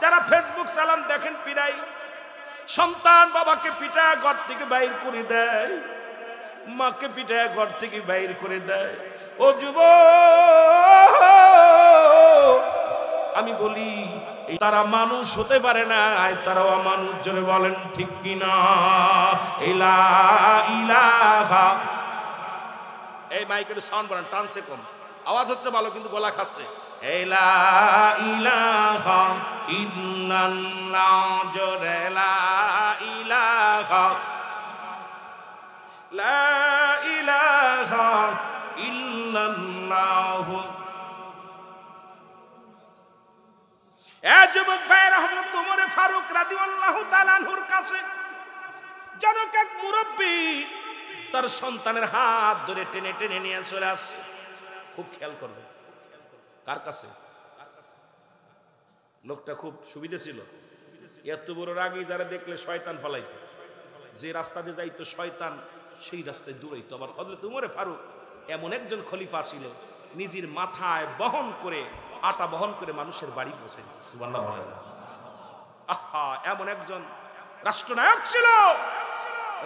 যারা ফেসবুক চালান দেখেন পিরাই, সন্তান বাবাকে পিটায় ঘর থেকে বাইর করে দেয়, মাকে পিটায় ঘর থেকে বাইর করে দেয়। ও যুবক, আমি বলি তারা মানুষ হতে পারে না, তারাও মানুষ। জোরে বলেন ঠিক কিনা? ইলা ইলাহা, এই মাইকের সাউন্ড বাড়ান, টানছে কম, আওয়াজ হচ্ছে ভালো কিন্তু গলা খাচ্ছে। ইলা ইলাহা ইল্লাল্লাহ, জোরে লা ইলাহা, লা ইলাহা ইল্লাল্লাহ। যুবক ভাইয়েরা, হযরত ওমর ফারুক রাদিয়াল্লাহু তাআলা আনহুর কাছে জনক এক মুরব্বী তার সন্তানের হাত ধরে টেনে টেনে নিয়ে চলে আসছে। খুব খেয়াল করবে, কার কাছে? লোকটা খুব সুবিধা ছিল, এত বড় রাগী যারা দেখলে শয়তান ফলাইতো, যে রাস্তা দিয়ে যাইতো শয়তান সেই রাস্তায় দৌড়াইতো। আবার হযরত ওমর ফারুক এমন একজন খলিফা ছিল, নিজের মাথায় বহন করে, আটা বহন করে মানুষের বাড়ি পৌঁছে দিয়েছে। সুবহানাল্লাহ। আহা, এমন একজন রাষ্ট্রনায়ক ছিল।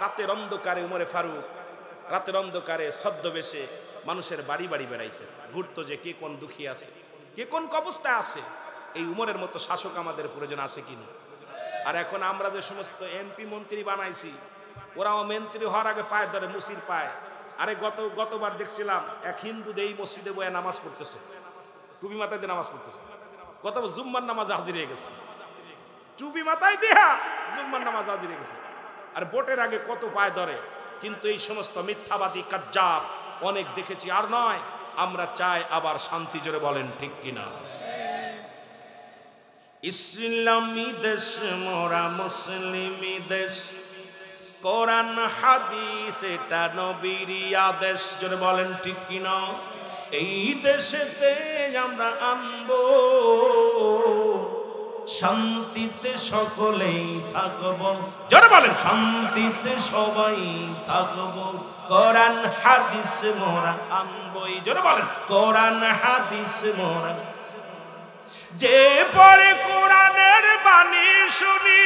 রাতের অন্ধকারে ওমর ফারুক রাতের অন্ধকারে ছদ্মবেশে মানুষের বাড়ি বাড়ি বেড়াইছে, ঘুরতো যে কে কোন দুঃখী আছে, কে কোন অবস্থায় আছে। এই উমরের মতো শাসক আমাদের প্রয়োজন আছে কিনা? আর এখন আমরা যে সমস্ত এমপি মন্ত্রী বানাইছি, ওরাও মন্ত্রী হওয়ার আগে পায়ে ধরে মুসির পায়। আরে গতবার দেখছিলাম এক হিন্দু এই মসজিদে বয়ে নামাজ পড়তেছে, টুপি মাথায় দিয়ে নামাজ পড়তেছে। গতবার জুম্মার নামাজ হাজির হয়ে গেছে, টুপি মাথায় দিয়া জুম্মার নামাজ হাজির হয়ে গেছে। আর ভোটের আগে কত পায়ে ধরে। কিন্তু এই সমস্ত মিথ্যাবাদী কাজ্জাব অনেক দেখেছি। আর নয়, আমরা চাই আবার শান্তি। জোরে বলেন ঠিক কিনা? ইসলামী দেশ মোরা, মুসলিমি দেশ, কোরআন হাদিস এটা নবীর আদেশ। জোরে বলেন ঠিক কিনা? এই দেশেতে আমরা আনবো শান্তিতে, সকলেই থাকবো। জোরে বলেন, শান্তিতে সবাই থাকবো, কোরআন হাদিস মোরা আনবই। জোরে বলেন, কোরআন হাদিস মোরা। যে পড়ে কোরআনের বাণী শুনি,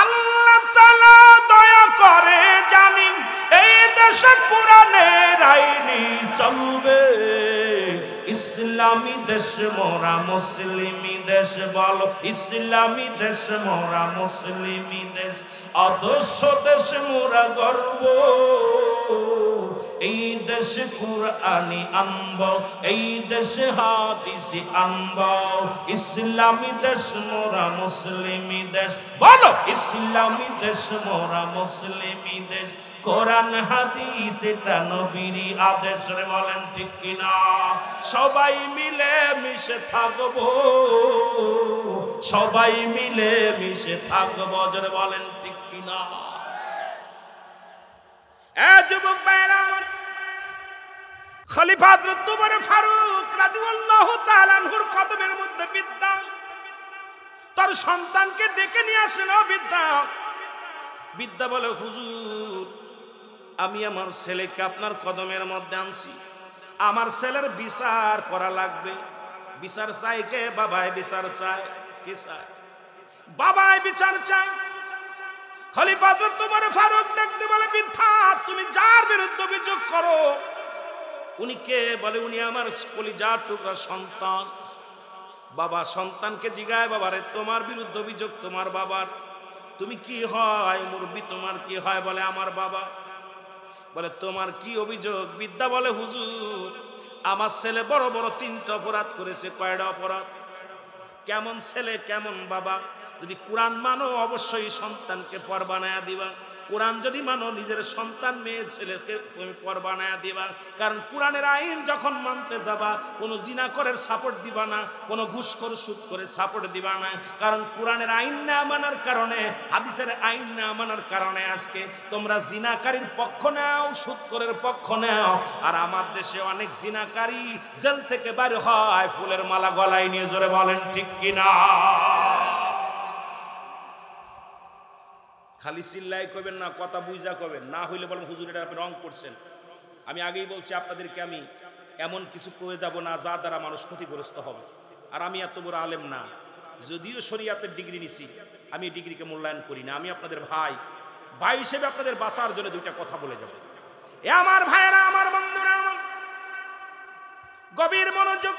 আল্লাহ তাআলা দয়া করে জানি, এই দেশে কোরআনের আইনি চলবে। ইসলামী দেশ মোরা, মুসলিমি দেশ, বলো ইসলামী দেশ মোরা, মুসলিমি দেশ, আদর্শ দেশ মোরা গর্ব। এই দেশে কুরআনি আনব, এই দেশে হাদিসি আনব। ইসলামী দেশ মোরা, মুসলিমি দেশ, বলো ইসলামী দেশ মোরা, মুসলিমি দেশ, কোরআন হাদিস এটা নবীর আদেশ। বলেন ঠিক কিনা? সবাই মিলে মিশে থাকবো, সবাই মিলে মিশে থাকবো। জোরে বলেন ঠিক কিনা? যুবক ভাইরা, খলিফা হযরত ওমর ফারুক রাদিয়াল্লাহু তাআলা আনহুর কদমের মধ্যে বিদ্যা তার সন্তানকে ডেকে নিয়ে আসেন। বিদ্যা বলে, হুজুর, আমি আমার ছেলেকে আপনার কদমের মধ্যে আনছি, আমার ছেলের বিচার করা লাগবে। বিচার চাই কে? বাবাই বিচার চায়। কে চায়? বাবাই বিচার চায়। খলিফা হযরত ওমর ফারুক দেখতে বলে, বিদ্যা, তুমি যার বিরুদ্ধে অভিযোগ করো উনি কে? বলে, উনি আমার কলিজার টুকরা সন্তান। বাবা সন্তানকে জিগায়, বাবারে তোমার বিরুদ্ধে অভিযোগ তোমার বাবার, তুমি কি হয় মুরব্বি, তোমার কি হয়? বলে, আমার বাবা। বলে, তোমার কি অভিযোগ? বিদ্যা বলে, হুজুর, আমার ছেলে বড় বড় 3টা অপরাধ করেছে। কয়টা অপরাধ? কেমন ছেলে কেমন বাবা? যদি কোরআন মানো অবশ্যই সন্তানকে পর বানায়া দিবা। কোরআন যদি মানো নিজের সন্তান মেয়ে ছেলেকে তুমি পর বানায়া দিবা। কারণ কোরআনের আইন যখন মানতে যাবা, কোনো জিনাকরের সাপোর্ট দিবা না, কোনো ঘুষখোর সুদ করে সাপোর্ট দিবা না। কারণ কোরআনের আইন না মানার কারণে, হাদিসের আইন না মানার কারণে আজকে তোমরা জিনাকারীর পক্ষ নাও, সুদখোরের পক্ষ নাও। আর আমার দেশে অনেক জিনাকারী জেল থেকে বাইরে হয় ফুলের মালা গলায় নিয়ে। জোরে বলেন ঠিক কিনা? খালি চিল্লাই কবেন না, কথা বুঝা কবেন না, হইলে বলেন হুজুর এটা আপনি রং করছেন। আমি আগেই বলছি আপনাদেরকে, আমি এমন কিছু করে যাব না যা দ্বারা মানুষ ক্ষতিগ্রস্ত হবে। আর আমি এত বড় আলেম না, যদিও শরিয়াতের ডিগ্রি নিছি, আমি ডিগ্রিকে মূল্যায়ন করি না। আমি আপনাদের ভাই হিসেবে আপনাদের বাঁচার জন্য দুইটা কথা বলে যাব। এ আমার ভাইয়েরা, আমার বন্ধুরা, আমার গভীর মনোযোগ।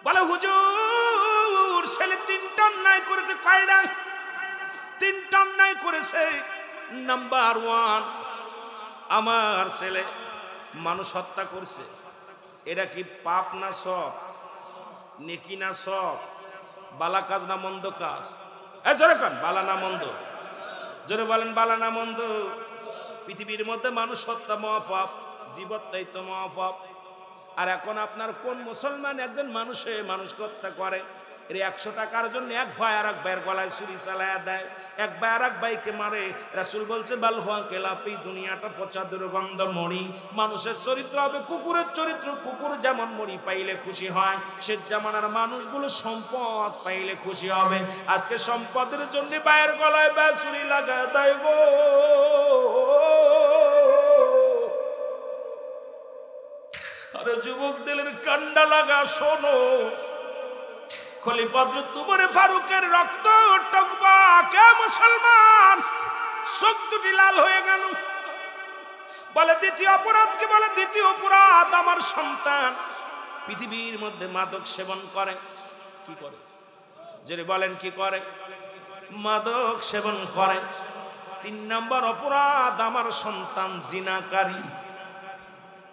বলে হুজুর ছেলে 3টা অন্যায় করেছে। কয়টা? 3টা অন্যায় করেছে। নাম্বার 1, আমার ছেলে মানুষ হত্যা করছে। এটা কি পাপ না সব? নেকি না সব? বালা কাজ না মন্দ কাজ? জোরে কন, বালা না মন্দ? জোরে বলেন, বালা না মন্দ? পৃথিবীর মধ্যে মানুষ হত্যা মহাপাপ, জীবত্যাই তো মহাপাপ। আর এখন আপনার কোন মুসলমান একজন মানুষে মানুষকে হত্যা করে? এর 100 টাকার জন্য এক ভাই আর এক ভাইয়ের গলায় ছুরি চালায়া দেয়, এক ভাই আর এক ভাইকে মারে। রাসূল বলছে বাল হুয়া কেলাফি, দুনিয়াটা পচা দুর্গন্ধ মরি। মানুষের চরিত্র হবে কুকুরের চরিত্র। কুকুর যেমন মরি পাইলে খুশি হয়, সে জামানার মানুষগুলো সম্পদ পাইলে খুশি হবে। আজকে সম্পদের জন্য ভাইয়ের গলায় ভাই ছুরি লাগায় দেয় গো। আরে যুবক দিলের কান্ডা লাগা, শোনো, খলিফা উমর ফারুকের রক্ত টকবা কে মুসলমান, চোখ দুটি লাল হয়ে গেল। বলে দ্বিতীয় অপরাধ কি? বলে দ্বিতীয় অপরাধ, আমার সন্তান পৃথিবীর মধ্যে মাদক সেবন করে। কি করে? যদি বলেন কি করে? মাদক সেবন করে। 3 নম্বর অপরাধ, আমার সন্তান জিনাকারী।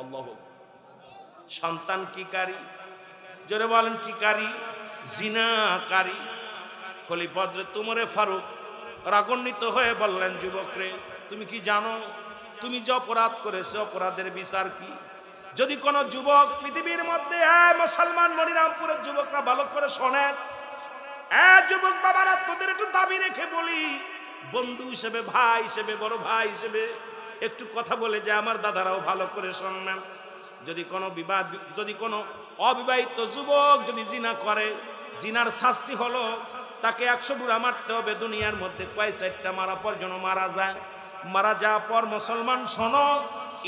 আল্লাহু সন্তান কি কারী? জোরে বলেন কি কারী? জিনাকারী। খলিফা উমর ফারুক রাগান্বিত হয়ে বললেন, যুবকরে তুমি কি জানো তুমি যে অপরাধ করেছো অপরাধের বিচার কি? যদি কোন যুবক পৃথিবীর মধ্যে, মুসলমান মনিরামপুরের যুবকরা ভালো করে শোনেন, যুবক বাবারা, তোদের একটু দাবি রেখে বলি, বন্ধু হিসেবে, ভাই হিসেবে, বড় ভাই হিসেবে একটু কথা বলে যে আমার দাদারাও ভালো করে শুনবেন। যদি কোনো অবিবাহিত যুবক যদি জিনা করে, জিনার শাস্তি হলো তাকে 100 ডুরা মারতে হবে। দুনিয়ার মধ্যে কয় 4টা মারা পর যেন মারা যায়। মারা যাওয়ার পর মুসলমান শোনো,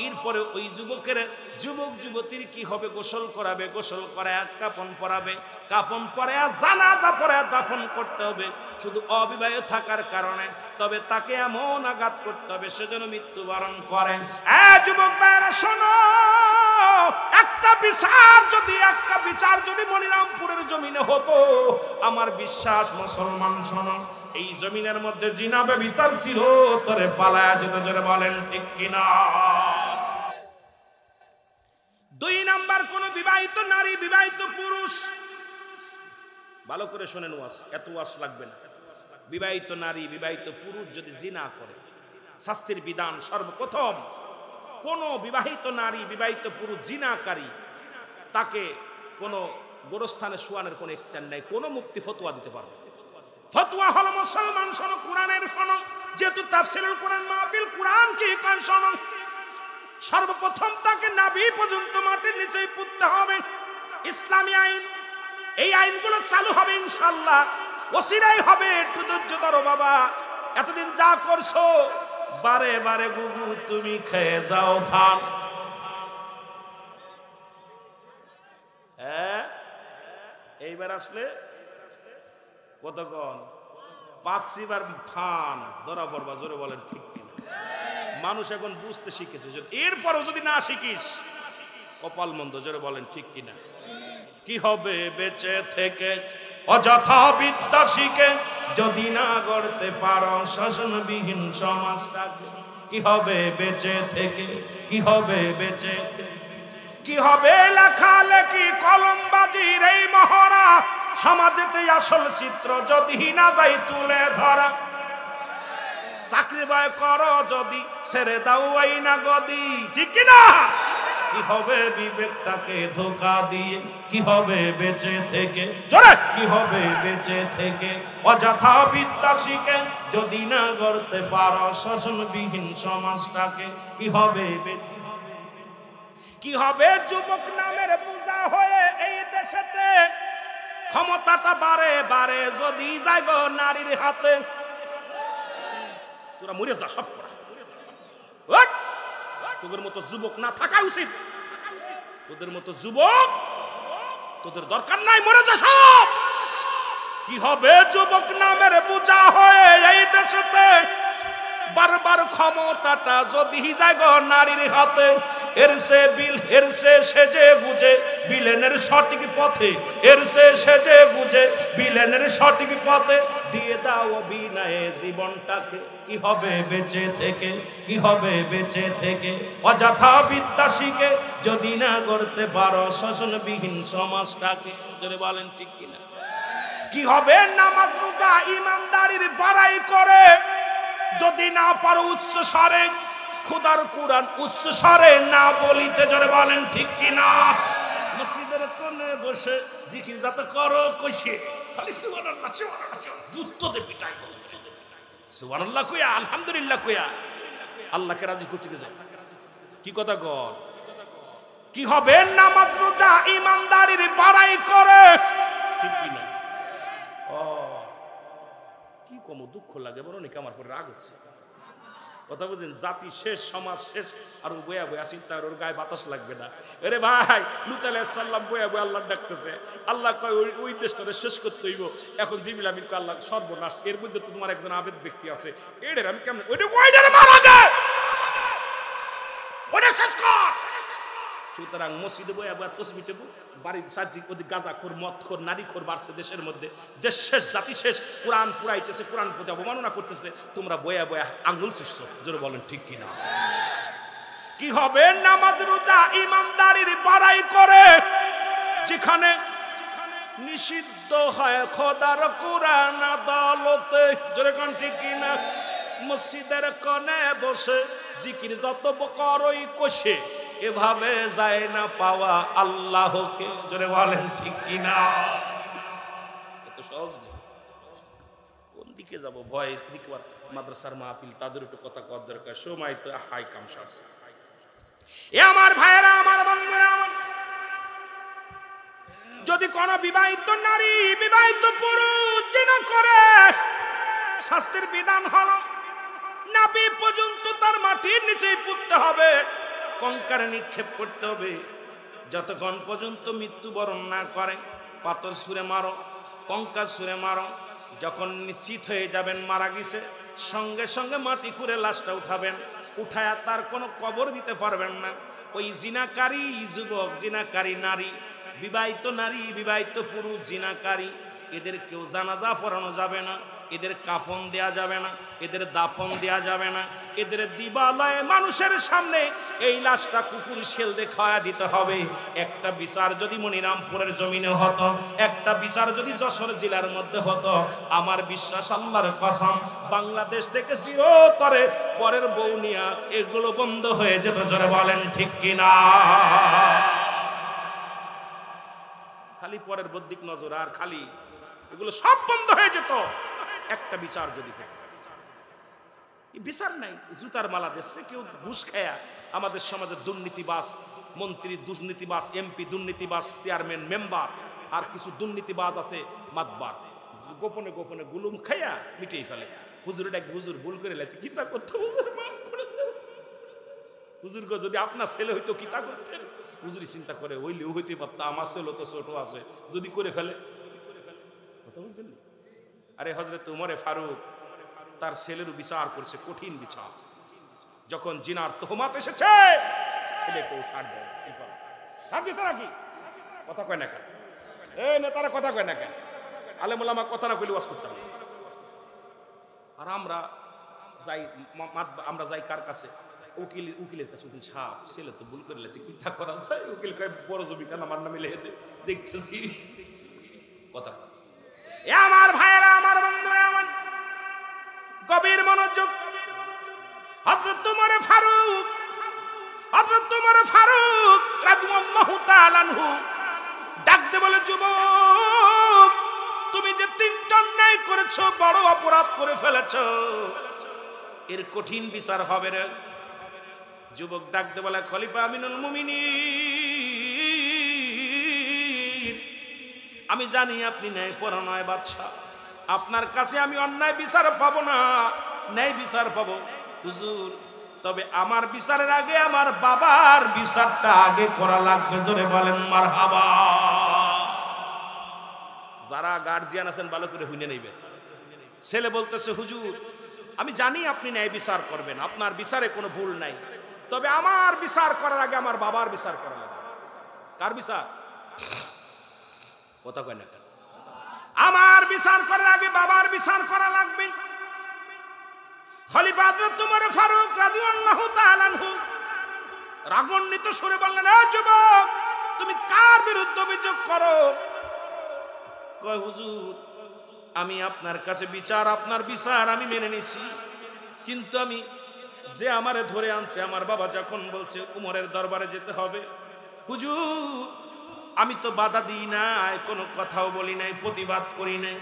এরপরে ওই যুবক যুবতীর কি হবে? গোসল করাবে, গোসল করায় কাফন পরাবে, কাফন পরে জানাজা পরে দাফন করতে হবে, শুধু অবিবাহিত থাকার কারণে। তবে তাকে এমন আঘাত করতে হবে সেজন্য মৃত্যুবরণ করেন। যুবক ভাইরা শোনো, একটা বিচার যদি মনিরামপুরের জমিনে হতো, আমার বিশ্বাস মুসলমান শোনো, এই জমিনের মধ্যে জিনা ব্যভিচার ছিল তোরে পালায়া যেতে। জোরে বলেন ঠিক কিনা? 2 নাম্বার, কোন বিবাহিত নারী, বিবাহিত পুরুষ, ভালো করে শোনেন, ওয়াজ এত ওয়াজ লাগবে না। বিবাহিত নারী, বিবাহিত পুরুষ যদি জিনা করে, শাস্তির বিধান সর্বপ্রথম, কোন বিবাহিত নারী, বিবাহিত পুরুষ জিনাকারী, তাকে কোন গোরস্থানে শোয়ানোর কোন এক্সটেন্ড নাই, কোন মুক্তি ফতোয়া দিতে পারবে। ফতোয়া হলো, মুসলমান শোনো, কোরআনের শোনো, যেহেতু তাফসীরুল কোরআন মাহফিল, কোরআন কি কয় শোনো। সর্বপ্রথম তাকে নাভি পর্যন্ত মাটির নিচেই পুঁততে হবে। ইসলামী আইন, এই আইনগুলো চালু হবে ইনশাআল্লাহ, ওসিরাই হবে। একটু ধৈর্য ধরো বাবা, এতদিন যা করছো বারে বারে গুগু তুমি খেয়ে যাও ধান। এইবার আসলে কতক্ষণ পাচ্ছিবার ধান ধরা পড়বা। জোরে বলেন ঠিক কিনা? মানুষ এখন বুঝতে শিখেছে, এরপরও যদি না শিখিস কপাল মন্দ। জোরে বলেন ঠিক কিনা? কি হবে বেঁচে থেকে অযথা বিদ্যা শিখে, যদি না গড়তে পারো শাসনবিহীন সমাজটাকে? কি হবে বেঁচে থেকে? কি হবে বেঁচে? কি হবে লেখালেখি কলমবাজির এই মহড়া, সমাজেতে আসল চিত্র যদি না যাই তুলে ধরা। চাকরি বায় করো যদি, ছেড়ে দাও আইনা গদি। ঠিক কিনা? কি হবে বিবেকটাকে ধোঁকা দিয়ে? কি হবে বেঁচে থেকে? জোরে, কি হবে বেঁচে থেকে অযথা বিদ্যা শিখে, যদি না গড়তে পারো শাসনবিহীন সমাজটাকে? কি হবে বেঁচে? কি হবে যুবক নামের পূজা হয়ে এই দেশেতে, ক্ষমতাটা বারে বারে যদি যায় গো নারীর হাতে। মরে যা সব করা। তোদের মতো যুবক না থাকা উচিত, তোদের মতো যুবক তোদের দরকার নাই, মরে যা সব। কি হবে যুবক নামের বোঝা হয়ে এই দেশেতে, বারবার ক্ষমতাটা যদি যায় গো নারীর হাতে, এর সে সেজে গুজে বিলেনের সঠিক পথে, এর সে সেজে গুজে বিলেনের সঠিক পথে দিয়ে দাও অভিনয়ে জীবনটাকে। কি হবে বেঁচে থেকে, কি হবে বেঁচে থেকে, অযথা বিদ্যা শিখে যদি না করতে পারো শাসনবিহীন সমাজটাকে। যদি বলেন ঠিক কিনা? কি হবে নামাজ রোজা ইমানদারির বড়াই করে যদি না পারো উচ্চ স্বরে খোদার কুরআন উচ্চ স্বরে না বলিতে। জোরে বলেন ঠিক কিনা? মসজিদের কোণে বসে জিকির যাতে করো কইছে, খালি সুবহানাল্লাহ সুবহানাল্লাহ দুষ্টতে পিটাই, সুবহানাল্লাহ কইয়া আলহামদুলিল্লাহ কইয়া আল্লাহকে রাজি করতে যায়। কি কথা কর? কি হবে নামাজ রোজা ইমানদারির বড়াই করে, ঠিক কিনা? কি কম দুঃখ লাগে, বড় নাকি আমার পরে রাগ হচ্ছে। কথা বুঝেন? জাতি শেষ, সমাজ শেষ, আর ও বয়া বয়া চিন্তা, ওর গায়ে বাতাস লাগবে না। আরে ভাই, লূত আলাইহিস সালাম বয়া বয়া আল্লাহ ডাকতেছে, আল্লাহ কয় ওই দেশটারে শেষ করতে হইব। এখন জিবিল আমিন কয় আল্লাহ সর্বনাশ, এর মধ্যে তো তোমার একজন আবেদ ব্যক্তি আছে, এদের আমি কেমন ওইটারে মারা যায়, ওইটা শেষ কর। সুতরাং মসজিদে বয়া বয়া তসবিহ দেব, বাড়ির চারদিক ওদিক গাঁজাখোর মদখোর নারীখোর বাড়ছে দেশের মধ্যে, দেশ শেষ জাতি শেষ, কোরআন পুরাইতেছে, কোরআন প্রতি অবমাননা করতেছে, তোমরা বয়া বয়া আঙ্গুল চুষছো। জোরে বলেন ঠিক কিনা? কি হবে নামাজ রোজা ইমানদারির বড়াই করে যেখানে নিষিদ্ধ হয় খোদার কোরআন আদালতে। জোরে কোন ঠিক কিনা? মসজিদের কোণে বসে জিকির যত করই কষে, এভাবে যায় না পাওয়া আল্লাহকে। জোরে বলেন ঠিক কিনা? এত সহজ নেই। কোন দিকে যাব? ভয় মাদ্রাসার মাহফিল, তাদের একটু কথা কর দরকার, সময় তো হাই কাম সারছে। এ আমার ভাইয়েরা, আমার বন্ধুরা, যদি কোন বিবাহিত নারী বিবাহিত পুরুষ জিনা করে, শাস্তির বিধান হলো নাভি পর্যন্ত তার মাটির নিচেই পুঁততে হবে, কঙ্কারে নিক্ষেপ করতে হবে, যতক্ষণ পর্যন্ত মৃত্যুবরণ না করে। পাথর ছুঁড়ে মারো, কঙ্কার ছুঁড়ে মারো, যখন নিশ্চিত হয়ে যাবেন মারা গেছে, সঙ্গে সঙ্গে মাটি খুঁড়ে লাশটা উঠাবেন, উঠায়া তার কোনো কবর দিতে পারবেন না। ওই জিনাকারী যুবক, জিনাকারী নারী, বিবাহিত নারী বিবাহিত পুরুষ জিনাকারী, এদের কেউ জানাজা পড়ানো যাবে না, এদের কাফন দেয়া যাবে না, এদের দাফন দেয়া যাবে না, এদের দিবালয়ে মানুষের সামনে এই লাশটা কুকুর শেল দিয়ে খাওয়া দিতে হবে। একটা বিচার যদি মনিরামপুরের জমিনে হতো, একটা বিচার যদি যশোর জেলার মধ্যে হতো, আমার বিশ্বাস আল্লাহর কসম বাংলাদেশ থেকে চিরতরে পরের বউ নিয়া এগুলো বন্ধ হয়ে যেত। জোরে বলেন ঠিক কিনা? খালি পরের বদ্দিক নজর আর খালি এগুলো সব বন্ধ হয়ে যেত একটা বিচার যদি হতো। বিচার নাই, জুতার মালা দিচ্ছে কেউ ঘুষ খায়া। আমাদের সমাজের দুর্নীতিবাজ মন্ত্রী, দুর্নীতিবাজ এমপি, দুর্নীতিবাজ চেয়ারম্যান, মেম্বার, আর কিছু দুর্নীতিবাজ আছে মাতবার, গোপনে গোপনে গুলুম খাইয়া মিটিয়ে ফেলে। হুজুর ডাক, হুজুর ভুল করে লেছে, কিতা করতে হুজুর গো, যদি আপনার ছেলে হইতো কিতা করতেন? হুজুরি চিন্তা করে ওইলেও হইতে পারত, আমার ছেলে তো ছোট আছে, যদি করে ফেলে। কথা বুঝলেন? আরে হযরত উমরে ফারুক তার ছেলের বিচার করছে, কঠিন বিচার। যখন জিনার তোহমাত এসেছে, ছেলেকেও ছাড় দেয়, ছাড় দিছে নাকি? কথা কয় না কেন? এই নেতারা কথা কয় না কেন? আলেম ওলামা কথা না কইলে ওয়াজ করতাম না। আর আমরা যাই কার কাছে? উকিলের কাছে। উকিল সাহেব, ছেলে তো ভুল করে লেছে, কিতা করা যায়? উকিল কয় বড় জমি কেন আমার নামে লিখে দেখতেছি। কথা আমার ভাইয়েরা, আমার বন্ধুরা, আমার গভীর মনোযোগ। হযরত ওমর ফারুক, হযরত ওমর ফারুক রাদিয়াল্লাহু তাআলা আনহু ডাক দিয়ে বলে, যুবক তুমি যে তিনটা অন্যায় করেছো, বড় অপরাধ করে ফেলেছো, এর কঠিন বিচার হবে রে। যুবক ডাক দিয়ে বলে, খলিফা আমিনুল মুমিনিন, আমি জানি আপনি ন্যায় পরায়ণ বাদশা, আপনার কাছে আমি অন্যায় বিচার পাবো না। ন্যায় বিচার পাবো। হুজুর তবে আমার বিচারের আগে আমার বাবার বিচারটা আগে করা লাগবে। জোরে বলেন মারহাবা। যারা গার্জিয়ান আছেন ভালো করে শুনে নেবেন। ছেলে বলতেছে হুজুর আমি জানি আপনি ন্যায় বিচার করবেন, আপনার বিচারে কোনো ভুল নাই, তবে আমার বিচার করার আগে আমার বাবার বিচার করা লাগবে। কার বিচার? কথা কয় না কেন? আমার বিচার করার আগে বাবার বিচার করা লাগবে। খলিফা হযরত ওমর ফারুক রাদিয়াল্লাহু তাআলা আনহু রাগান্বিত সুরে বললেন, এ যুবক তুমি কার বিরুদ্ধে অভিযোগ করো? কয় হুজুর আমি আপনার কাছে বিচার, আপনার বিচার আমি মেনে নিছি, কিন্তু আমি যে আমারে ধরে আনছে আমার বাবা যখন বলছে উমরের দরবারে যেতে হবে, হুজুর আমি তো বাধা দিই নাই, কোনো কথাও বলি নাই, প্রতিবাদ করি নাই।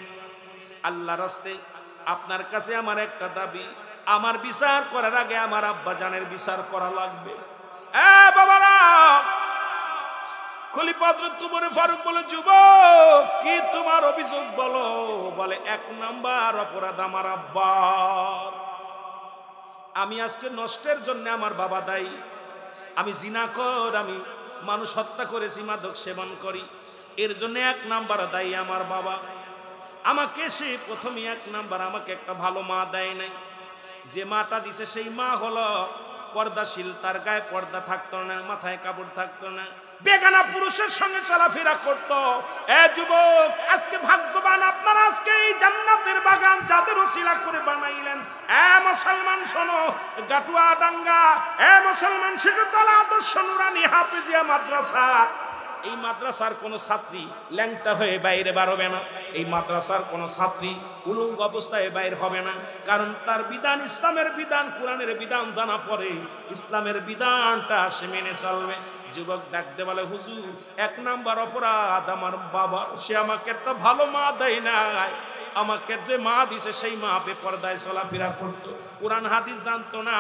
আল্লাহর রাস্তায় আপনার কাছে আমার একটা দাবি, আমার বিচার করার আগে আমার আব্বা জানের বিচার করা লাগবে। এ বাবারা, খলিফা হযরত ওমর ফারুক বলে, যুবক কি তোমার অভিযোগ বলো? বলে, এক নাম্বার অপরাধ আমার আব্বার। আমি আজকে নষ্টের জন্য আমার বাবা দায়ী। আমি জিনাকর, আমি মানুষ হত্যা করেছি, মাদক সেবন করি, এর জন্য এক নাম্বার দায়ী আমার বাবা। আমাকে সে প্রথমে এক নাম্বার আমাকে একটা ভালো মা দেয় নাই। যে মাটা দিছে সেই মা হলো পর্দাশীল, তার গায়ে পর্দা থাকতো না, মাথায় কাপড় থাকতো না, বেগানা পুরুষের সঙ্গে চলাফেরা করতো। এ যুবক আজকে ভাগ্যবান আপনারা, আজকে এই জান্নাতের বাগান যাদের ওসিলা করে বানাইলেন। এ মুসলমান শোনো, গাটুয়া ডাঙ্গা, এ মুসলমান শিশুতলা আদর্শ নুরানি হাফেজিয়া মাদ্রাসা, এই মাদ্রাসার কোন ছাত্রী ল্যাংটা হয়ে বাইরে বেরোবে না। এই মাদ্রাসার কোন ছাত্রী উলঙ্গ অবস্থায় বাইর হবে না, কারণ তার বিধান ইসলামের বিধান, কোরআনের বিধান জানা পরে ইসলামের বিধানটা সে মেনে চলবে। যুবক ডাকতে বলে, হুজুর এক নাম্বার অপরাধ আমার বাবা, সে আমাকে একটা ভালো মা দেয় নাই। আমাকে যে মা দিছে সেই মা বেপরদায় চলাফেরা করতো, কোরআন হাদিস জানতো না,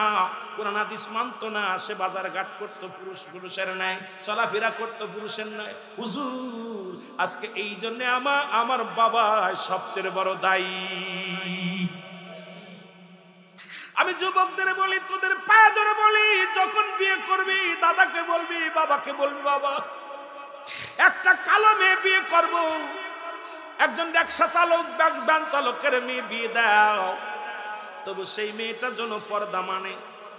কোরআন হাদিস মানতো না, সে বাজার ঘাট করতো পুরুষের নাই, চলাফেরা করতো পুরুষের নাই। হুজুর আজকে এই জন্য আমার বাবা সবচেয়ে বড় দায়ী। আমি যুবকদের বলি, তোদের পায়ে ধরে বলি, যখন বিয়ে করবি দাদাকে বলবি, বাবাকে বলবি, বাবা একটা কালো মেয়ে বিয়ে করব, একজন রিকশা চালক, ভ্যান চালকের মেয়ে বিয়ে দাও, তবে সেই মেয়েটার জন্য পর্দা মানে,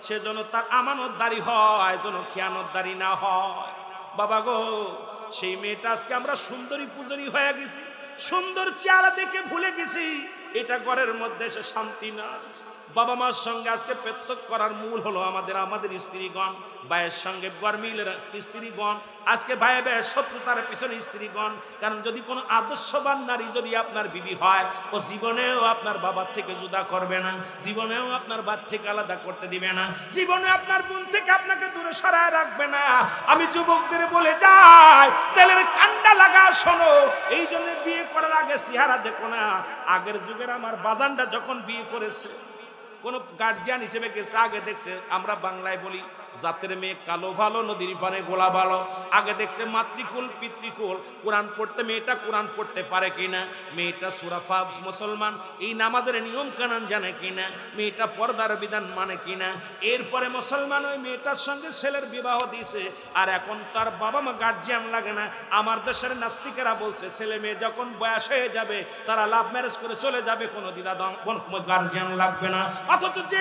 সে যেন তার আমানতদারি হয়, যেন খেয়ানতদারি না হয়। বাবা গো, সেই মেয়েটা আজকে আমরা সুন্দরী পূজনী হয়ে গেছি, সুন্দর চেহারা দেখে ভুলে গেছি এটা ঘরের মধ্যে সে শান্তি না। বাবা মার সঙ্গে আজকে প্রত্যেক করার মূল হলো আমাদের স্ত্রীগণ, ভাইয়ের সঙ্গে গরমিলের স্ত্রীগণ, আজকে ভাই ভাইয়ের শত্রুতার পিছনে স্ত্রীগণ। কারণ যদি কোনো আদর্শবান নারী যদি আপনার বিবি হয়, ও জীবনেও আপনার বাবার থেকে জুদা করবে না, জীবনেও আপনার বাদ থেকে আলাদা করতে দিবে না, জীবনে আপনার বোন থেকে আপনাকে দূরে সরায় রাখবে না। আমি যুবকদের বলে যাই, তেলের কান্ডা লাগা শোনো, এই জন্য বিয়ে করার আগে চেহারা দেখো না। আগের যুগের আমার বাজানটা যখন বিয়ে করেছে, কোন গার্জিয়ান হিসেবে গেছে, আগে দেখছে, আমরা বাংলায় বলি জাতের মেয়ে কালো ভালো, নদীর পানে গোলা ভালো। আগে দেখছে মাতৃকুল পিতৃকুল, কোরআন পড়তে মেয়েটা কোরআন পড়তে পারে কিনা, মেয়েটা সূরা ফাজ মুসলমান, এই নামাজের নিয়ম কানুন জানে কিনা, মেয়েটা পর্দার বিধান মানে কিনা। এরপরে মুসলমান ওই মেয়েটার সঙ্গে ছেলের বিবাহ দিয়েছে। আর এখন তার বাবা মা গার্জিয়ান লাগে না। আমার দেশের নাস্তিকেরা বলছে ছেলে মেয়ে যখন বয়স হয়ে যাবে তারা লাভ ম্যারেজ করে চলে যাবে, কোনো গার্জিয়ান লাগবে না। অথচ যে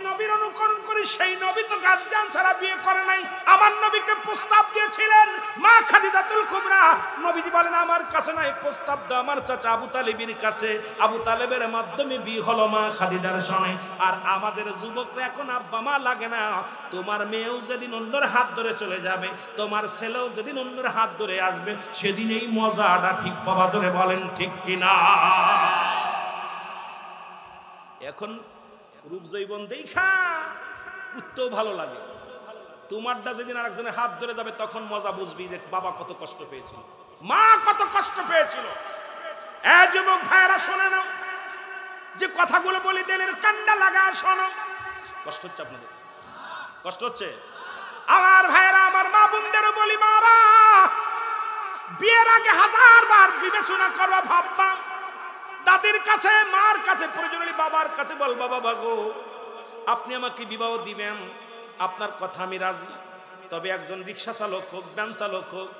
নবীর অনুকরণ করি সেই নবী তো গার্জিয়ান ছাড়া বিয়ে করে নাই। আমার নবীকে প্রস্তাব দিয়েছিলেন মা খাদিজাতুল কুবরা, নবীজি বলেন আমার কাছে নাই, প্রস্তাব দাও আমার চাচা আবু তালেবের কাছে। আবু তালেবের মাধ্যমে বিয়ে হলো মা খাদিজার সঙ্গে। আর আমাদের যুবকরা এখন আব্বা মা লাগে না। তোমার মেয়েও যেদিন অন্যের হাত ধরে চলে যাবে, তোমার ছেলেও যেদিন অন্যের হাত ধরে আসবে, সেদিন এই মজাটা ঠিক পাবা। ধরে বলেন ঠিক কিনা? এখন রূপ জৈবন দেখা উঠতেও ভালো লাগে। তোমারটা যেদিন আরেকজনের হাত ধরে যাবে তখন মজা বুঝবি যে বাবা কত কষ্ট পেয়েছিল, মা কত কষ্ট পেয়েছিল। এই যুবক ভাইরা শোনে না, যে কথাগুলো বলি দিলের কান্ডা লাগা শোনো। কষ্ট হচ্ছে আপনাদের? কষ্ট হচ্ছে? আমার ভাইরা, আমার মা বোনদের বলি, মারা বিয়ের আগে 1000 বার বিবেচনা করবা, ভাববা দাদির কাছে, মার কাছে, প্রয়োজনে বাবার কাছে বল, বাবা গো আপনি আমাকে বিবাহ দিবেন, আপনার কথা আমি রাজি। তবে একজন রিক্সা চালক হোক, ভ্যান চালক হোক,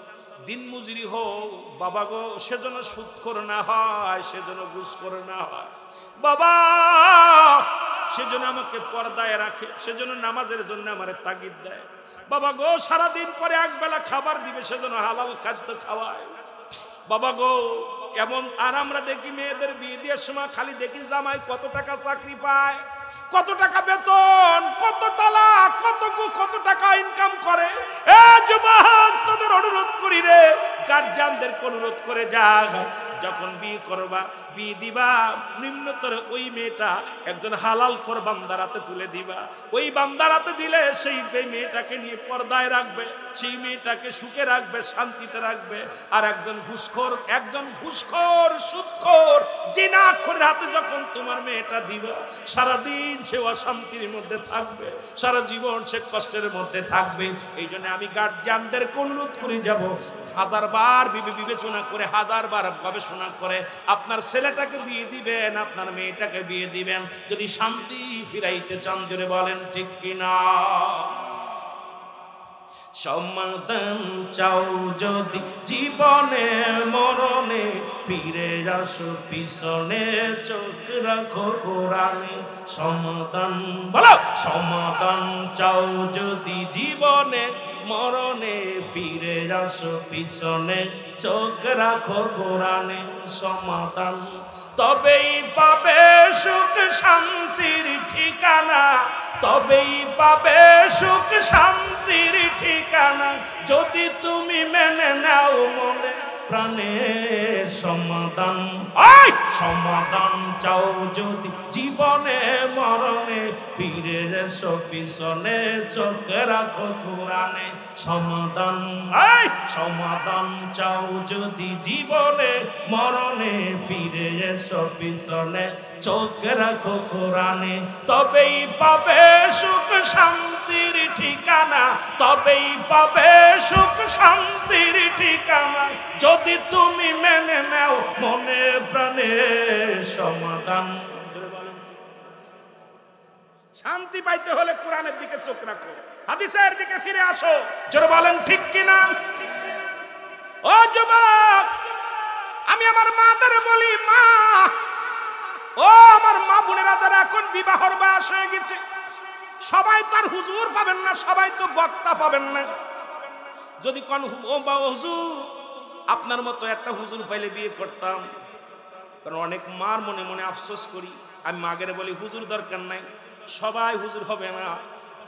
দিন মজুরি হোক, বাবা গো সেজন্য সুদখোর না হয়, সেজন্য ঘুষখোর না হয় বাবা, সেজন্য আমাকে পর্দায় রাখে, সেজন্য নামাজের জন্য আমারে তাগিদ দেয় বাবা গো। সারাদিন পরে একবেলা খাবার দিবে, সেজন্য হালাল খাদ্য খাওয়ায় বাবা গো। এমন আর আমরা দেখি মেয়েদের বিয়ে দেওয়ার সময় খালি দেখি জামাই কত টাকা চাকরি পায়, কত টাকা বেতন, কত তালাক, কত টাকা ইনকাম করে। এ যুবক তোদের অনুরোধ করি রে, গার্জিয়ানদের অনুরোধ করে যাক, যখন বিয়ে করবা, বিয়ে দিবা, নিম্নতর ওই মেয়েটা একজন হালাল কর বান্দার হাতে তুলে দিবা। ওই বান্দার হাতে দিলে সেই মেয়েটাকে নিয়ে পর্দায় রাখবে, সেই মেয়েটাকে সুখে রাখবে, শান্তিতে রাখবে। আর একজন ঘুষখোর সুদখোর জিনাখোরের হাতে যখন তোমার মেয়েটা দিবা, সারাদিন সে অশান্তির মধ্যে থাকবে, সারা জীবন সে কষ্টের মধ্যে থাকবে। এই জন্য আমি গার্জিয়ানদের অনুরোধ করে যাব, হাজারবার বিবেচনা করে, হাজারবার গবেষণা করে আপনার ছেলেটাকে বিয়ে দিবেন, আপনার মেয়েটাকে বিয়ে দিবেন, যদি শান্তি ফিরাইতে চান। জোরে বলেন ঠিক কিনা? সমাধান চাও যদি জীবনে মরণে, ফিরে আসো পিছনে, চোখ রাখো কোরআনে। সমাধান বলো, সমাধান চাও যদি জীবনে মরণে, ফিরে আসো পিছনে, চোখ রাখো কোরআনে। সমাধান তবেই পাবে সুখ শান্তির ঠিকানা, তবেই পাবে সুখ শান্তির ঠিকানা, যদি তুমি মেনে নাও মনে প্রাণে। সমাধান সমাধান চাও যদি জীবনে মরণে, ফিরে এসো পিছনে, চোখ রাখো কোরআনে। সমাধান সমাধান চাও যদি জীবনে মরণে, ফিরে এসো পিছনে, চোখ রাখো কোরআনে। তবেই পাবে সুখ শান্তির ঠিকানা, তবেই পাবে সুখ শান্তির ঠিকানা, যদি তুমি মেনে নাও মনে প্রাণে। সমাধান শান্তি পাইতে হলে কোরআনের দিকে চোখ রাখো, হাদিসের দিকে ফিরে আসো। জোরে বলেন ঠিক কিনা? ও যুবক, আমি আমার মাদের বলি, মা ও আমার মা বোনেরা যারা এখন বিবাহর বয়স হয়ে গেছে, সবাই তার হুজুর পাবেন না, সবাই তো বক্তা পাবেন না। যদি কোন হুজুর, আপনার মতো একটা হুজুর পাইলে বিয়ে করতাম। কারণ অনেক মার মনে মনে আফসোস করি, আমি মাগের বলি হুজুর দরকার নাই, সবাই হুজুর হবে না,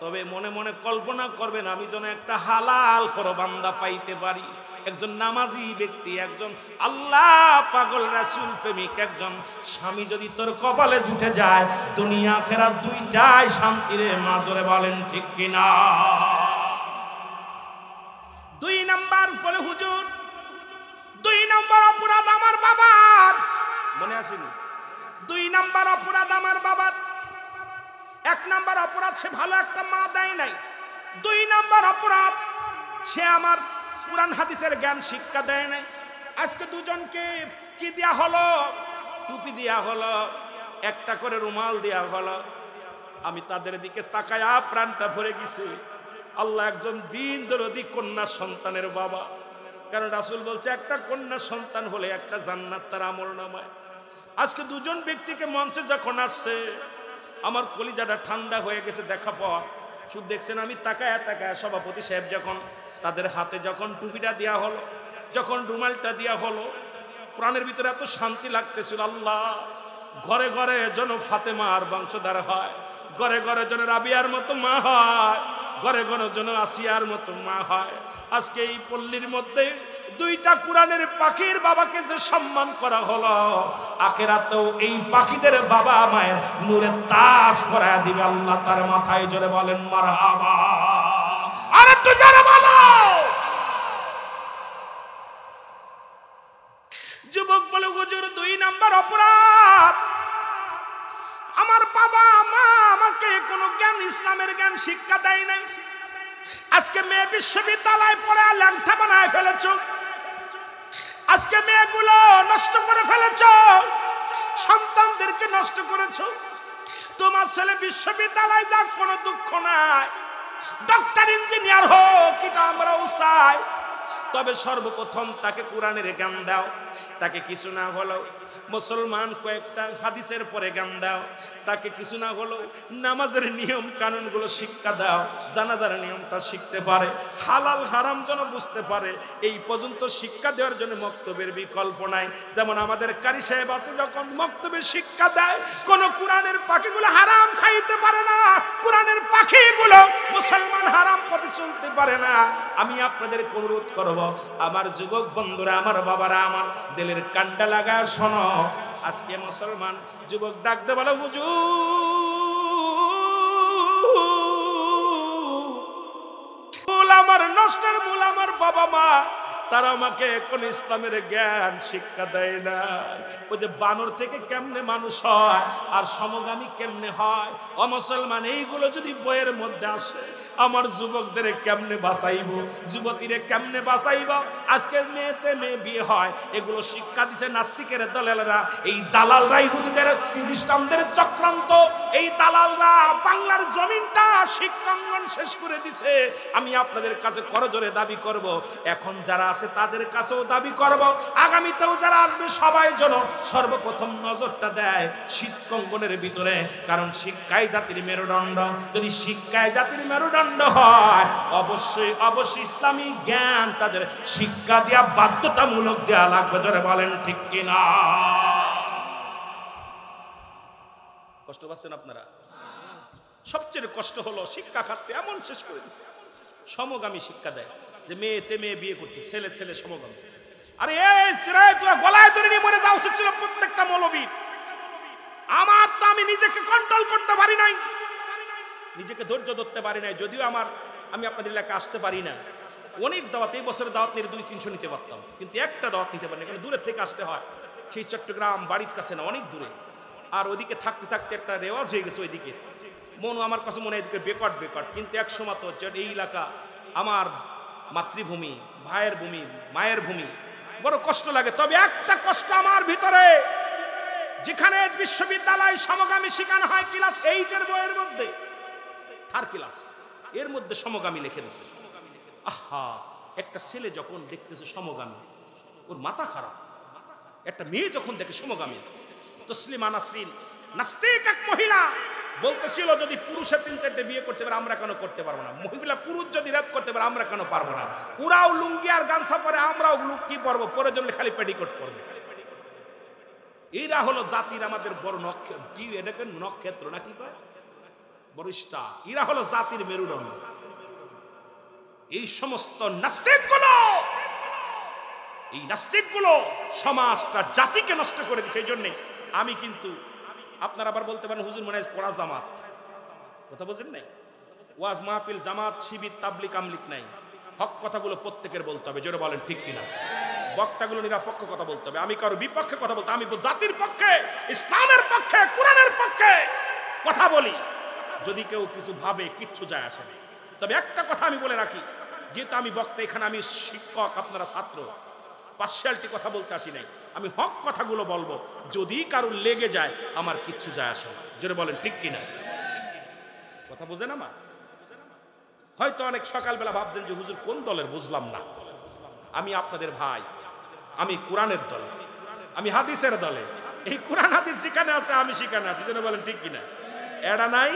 তবে মনে মনে কল্পনা করবেন আমি যেন একটা হালাল করে বান্দা পাইতে পারি, একজন নামাজি ব্যক্তি, একজন আল্লাহ পাগল রাসূল প্রেমিক একজন স্বামী যদি তোর কপালে জুটে যায়, দুনিয়া আখিরাত দুইটাই শান্তিরে মাজরে। বলেন ঠিক কিনা? 2 নাম্বার বলে হুজুর, 2 নাম্বার অপরাধ আমার বাবার, মনে আসেনি? 2 নাম্বার অপরাধ আমার বাবার। 1 নাম্বার অপরাধ সে ভালো একটা মা দেয় নাই, 2 নাম্বার অপরাধ সে আমার কুরআন হাদিসের জ্ঞান শিক্ষা দেয় নাই। আজকে দুজনকে কি দেয়া হলো? টুপি দেয়া হলো, একটা করে রুমাল দেয়া হলো। আমি তাদের দিকে তাকায়া প্রাণটা ভরে গেছে। আল্লাহ একজন দিন দরদি কন্যা সন্তানের বাবা, কারণ রাসূল বলছে একটা কন্যা সন্তান হলে একটা জান্নাত তার আমলনামায়। আজকে দুজন ব্যক্তিকে মঞ্চে যখন আসছে, আমার কলিজাটা ঠান্ডা হয়ে গেছে দেখা পাওয়া। শুধু দেখছেন আমি তাকায়া তাকায়া, সভাপতি সাহেব যখন তাদের হাতে যখন টুপিটা দেওয়া হলো, যখন রুমালটা দেওয়া হলো, প্রাণের ভিতরে এত শান্তি লাগতেছিল। আল্লাহ, ঘরে ঘরে যেন ফাতেমার বংশধর হয়, ঘরে ঘরে যেন রাবিয়ার মতো মা হয়, ঘরে ঘরে যেন আসিয়ার মতো মা হয়। আজকে এই পল্লীর মধ্যে 2টা কোরআনের পাখির বাবাকে যে সম্মান করা হলো, আখিরাতেও এই পাখিদের বাবা মায়ের নূরের তাজ পরায়া দিবে আল্লাহ তার মাথায়। জোরে বলেন মারহাবা। আর একটু জোরে বলো। যুবক বলে হুজুর 2 নাম্বার অপরাধ আমার বাবা মা আমাকে কোনো জ্ঞান, ইসলামের জ্ঞান শিক্ষা দেয় নাই। আজকে মেয়ে বিশ্ববিদ্যালয় পড়ে ল্যাংটা বানায় ফেলেছ, আজকে মেয়েগুলো নষ্ট করে ফেলেছ। সন্তানদেরকে নষ্ট করেছো। তোমার ছেলে বিশ্ববিদ্যালয় যাক, কোনো দুঃখ নাই, ডক্টর ইঞ্জিনিয়ার হোক, এটা আমরাও চাই। তবে সর্বপ্রথম তাকে কোরআনের জ্ঞান দাও। তাকে কিছু না হলেও মুসলমান কয়েকটা হাদিসের পরে জ্ঞান দাও। তাকে কিছু না হলেও নামাজের নিয়ম কানুনগুলো শিক্ষা দাও, জানাজার নিয়মটা শিখতে পারে, হালাল হারাম যেন বুঝতে পারে। এই পর্যন্ত শিক্ষা দেওয়ার জন্য মক্তবের বিকল্প নাই। যেমন আমাদের কারি সাহেব আছে, যখন মক্তবের শিক্ষা দেয়, কোন কোরআনের পাখিগুলো হারাম খাইতে পারে না, কোরআনের পাখিগুলো মুসলমান হারাম পথে চলতে পারে না। আমি আপনাদের অনুরোধ করব, আমার যুবক বন্ধুরা, আমার বাবারা, আমার দিলের কান্ডা লাগা শোনো। আজকে মুসলমান যুবক ডাকতে বলো, হুজুর আমার নষ্টের মূল আমার বাবা মা, তারা আমাকে এখন ইসলামের জ্ঞান শিক্ষা দেয় না। ওই যে বানর থেকে কেমনে মানুষ হয় আর সমগামী কেমনে হয়, ও মুসলমান এইগুলো যদি বইয়ের মধ্যে আসে, আমার যুবকদের কেমনে বাঁচাইব, যুবতীরে কেমনে বাঁচাইব? আজকে মেয়েতে মেয়ে বিয়ে হয়, এগুলো শিক্ষা দিছে নাস্তিকের দলালরা। এই দালালরা ইহুদিদের খ্রিস্টানদের চক্রান্ত, এই দালালরা বাংলার জমিনটা শিক্ষাঙ্গন শেষ করে দিছে। আমি আপনাদের কাছে করজোরে দাবি করব, এখন যারা আছে তাদের কাছেও দাবি করব, আগামীতেও যারা আসবে সবাই যেন সর্বপ্রথম নজরটা দেয় শিক্ষাঙ্গনের ভিতরে। কারণ শিক্ষাই জাতির মেরুদণ্ড। যদি শিক্ষায় জাতির মেরুদণ্ড হয়, অবশ্যই অবশ্যই ইসলামী জ্ঞান তাদের শিক্ষা দেওয়া বাধ্যতামূলক দেওয়া লাগবে। জোরে বলেন ঠিক কিনা? কষ্ট পাচ্ছেন আপনারা? সবচেয়ে কষ্ট হলো শিক্ষা খাতে এমন শেষ করে দিচ্ছে, সমগামী শিক্ষা দেয় যে মেয়েতে মেয়ে বিয়ে করতে, ছেলে ছেলে সমগামী। আরে তোরা গলায় ধরে নিয়ে মরে যাওয়া উচিত ছিল প্রত্যেকটা মৌলবী। আমার তো আমি নিজেকে কন্ট্রোল করতে পারি নাই, নিজেকে ধৈর্য ধরতে পারি নাই। যদিও আমি আপনাদের এলাকায় আসতে পারি না, অনেক দাওয়াত, এই বছরের দাওয়াত নিয়ে 200-300 নিতে পারতাম, কিন্তু একটা দাওয়াত নিতে পারি না, কারণ দূরের থেকে আসতে হয়। সেই চট্টগ্রাম বাড়ির কাছে না, অনেক দূরে। আর ওদিকে থাকতে থাকতে একটা রেওয়াজ হয়ে গেছে ওইদিকে। আমার কাছে মনে হয় এদিকে বেকট, কিন্তু এক সময় তো এই এলাকা আমার মাতৃভূমি, ভাইয়ের ভূমি, মায়ের ভূমি, বড় কষ্ট লাগে। তবে একটা কষ্ট আমার ভিতরে, যেখানে বিশ্ববিদ্যালয় সমগামী শেখানো হয় ক্লাস 8-এর বইয়ের মধ্যে, থার্ড ক্লাস, এর মধ্যে সমগামী লিখে দিয়েছে। আহা, একটা ছেলে যখন দেখতেছে সমগামী, ওর মাথা খারাপ। একটা মেয়ে যখন দেখে সমগামী, তসলিমা নাসরিন নাস্তিক এক মহিলা বলতেছিল, যদি পুরুষের 3-4টে বিয়ে করতে পারে আমরা কেন করতে পারবো না? মহিলা পুরুষ যদি রেপ করতে পারে আমরা কেন পারবো না? ওরাও লুঙ্গি আর গামছা পরে, আমরাও লুঙ্গি পরবো, পরে জন্য খালি পেটিকোট পরবে। এরা হলো জাতির আমাদের বড় নক্ষত্র, কি এটাকে নক্ষত্র না কি কয়, বড় স্টার। এরা হলো জাতির মেরুদণ্ড। এই সমস্ত নাস্তিকগুলো সমাজটা, জাতিকে নষ্ট করে দিচ্ছে। এই জন্যে আমি কিন্তু, আপনারা আবার বলতে পারেন হুজুর মনে হয় কড়া জামাত, কথা বোঝেন নাই? ওয়াজ মাহফিল জামাত শিবির তাবলিক আমলিক নাই, হক কথাগুলো প্রত্যেকের বলতে হবে। জোরে বলেন ঠিক কিনা? বক্তাগুলো নিরপেক্ষ কথা বলতে হবে। আমি কারো বিপক্ষে কথা বলতে, আমি জাতির পক্ষে, ইসলামের পক্ষে, কোরআনের পক্ষে কথা বলি। যদি কেউ কিছু ভাবে, কিচ্ছু যায় আসে না। তবে একটা কথা আমি বলে রাখি, যেহেতু আমি বক্তা, এখানে আমি শিক্ষক, আপনারা ছাত্র, পার্সিয়ালিটি কথা বলতে আসি নাই, আমি হক কথাগুলো বলবো। যদি কারোর লেগে যায় আমার কিচ্ছু যায় আসে না। জোরে বলেন ঠিক কিনা? কথা বোঝেন আমার? হয়তো অনেক সকালবেলা ভাবতেন যে হুজুর কোন দলের, বুঝলাম না। আমি আপনাদের ভাই, আমি কোরআনের দলে, আমি হাদিসের দলে। এই কোরআন হাদিস যেখানে আছে আমি সেখানে আছি। জোরে বলেন ঠিক কিনা? এরা নাই,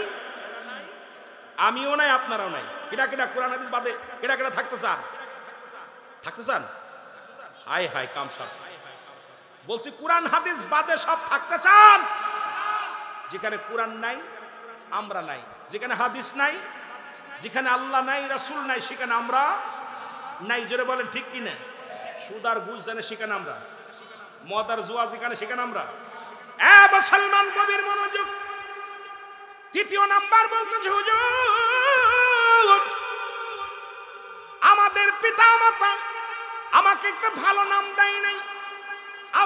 আমিও নাই, আপনারাও নাই। কিনা কিনা কোরআন হাদিস বাদে কিনা কিনা থাকতে চান? থাকতে চান? হাই হাই কামসার বলছি, কোরআন হাদিস বাদে সব থাকতে চান? যেখানে কোরআন নাই আমরা নাই, যেখানে হাদিস নাই, যেখানে আল্লাহ নাই, রাসূল নাই, সেখানে আমরা নাই। জোরে বলেন ঠিক কিনা? সুদ আর ঘুষ জানে সেখানে আমরা, মদ আর জুয়া যেখানে সেখানে আমরা। মুসলমান কবির মনোযোগ। তৃতীয় নাম্বার বলতেছে, হুজুর আমাদের পিতা মাতা আমাকে একটা ভালো নাম দেয় নাই।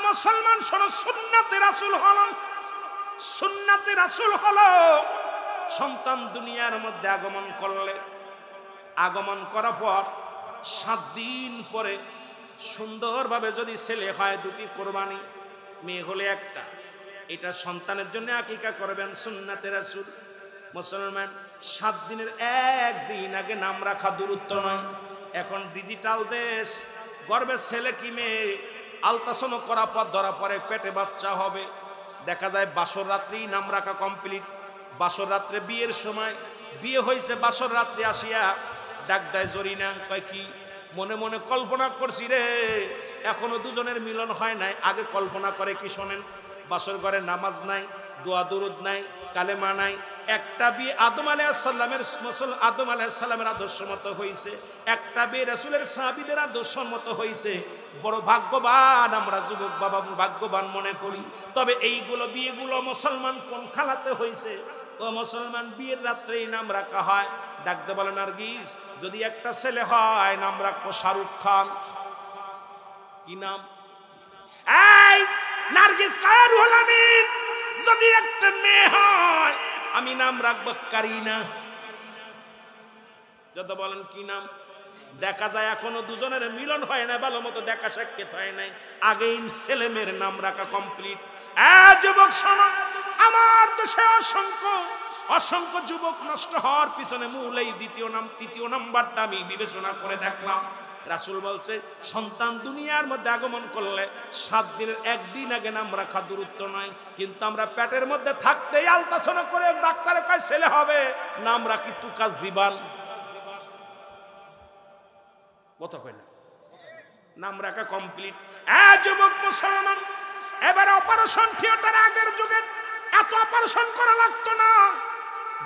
মুসলমান শোনো, সুন্নাতে রাসূল হলো, সুন্নাতে রাসূল হলো সন্তান দুনিয়ার মধ্যে আগমন করলে, আগমন করার পর 7 দিন পরে সুন্দরভাবে যদি ছেলে হয় 2টি কোরবানি, মেয়ে হলে 1টা, এটা সন্তানের জন্য আকিকা করবেন সুন্নাতে রাসূল। মুসলমান 7 দিনের একদিন আগে নাম রাখা দূরত্ব নয়। এখন ডিজিটাল দেশ, গর্ভের ছেলে কি মেয়ে আলট্রাসাউন্ড করা পর ধরা পরে পেটে বাচ্চা হবে, দেখা যায় বাসর রাত্রেই নাম রাখা কমপ্লিট। বাসর রাত্রে বিয়ের সময় বিয়ে হয়েছে, বাসর রাত্রে আসিয়া ডাক দেয় জরিনা, কয় কি মনে মনে কল্পনা করছি রে, এখনো দুজনের মিলন হয় নাই। আগে কল্পনা করে কি শোনেন, বাসর ঘরে নামাজ নাই, দোয়া দুরুদ নাই, কালেমা নাই। একটা বিয়ে আদম আলাইহিস সালামের আদর্শ মতো হয়েছে, একটা বিয়ে রাসূলের সাহাবীদের আদর্শ মতো হয়েছে। বড় ভাগ্যবান আমরা যুবক বাবা, ভাগ্যবান মনে করি। তবে এইগুলো বিয়েগুলো মুসলমান কোন খালাতে হয়েছে? ও মুসলমান, বিয়ের রাত্রেই নাম রাখা হয়। ডাকতে বলেন নার্গিস, যদি একটা ছেলে হয় নাম রাখবো শাহরুখ খান। কি নাম? এই নার্গিস রুহুল আমিন। যদি একটা মেয়ে হয় আমি নাম রাখবো কারিনা। যত বলেন কি নাম? দেখা যায় এখনো দুজনের মিলন হয় না, ভালো মতো দেখা সাক্ষাৎ হয় নাই, আগেই ছেলে মেয়ের নাম রাখা কমপ্লিট। যুবক শোনো, আমার দেশে অসংখ্য যুবক নষ্ট হওয়ার পিছনে মূল এই তৃতীয় নাম্বারটা আমি বিবেচনা করে দেখলাম। রাসূল বলছে সন্তান দুনিয়ার মধ্যে আগমন করলে 7 দিনের একদিন আগে নাম রাখা দূরত্ব নয়। কিন্তু আমরা পেটের মধ্যে থাকতেই আলট্রাসাউন্ড করে ডাক্তারে কয় ছেলে হবে, নাম রাখি তুকা জীবান। কথা কয় না, নাম রাখা কমপ্লিট। যুবক মুসলমান, এবারে অপারেশন থিয়েটার, আগের যুগে এত অপারেশন করা লাগতো না।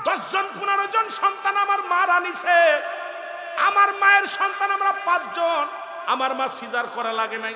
10 জন 15 জন সন্তান আমার মার আনিছে। আমার মায়ের সন্তান আমরা 5 জন। আমার মা সিজার করা লাগে নাই,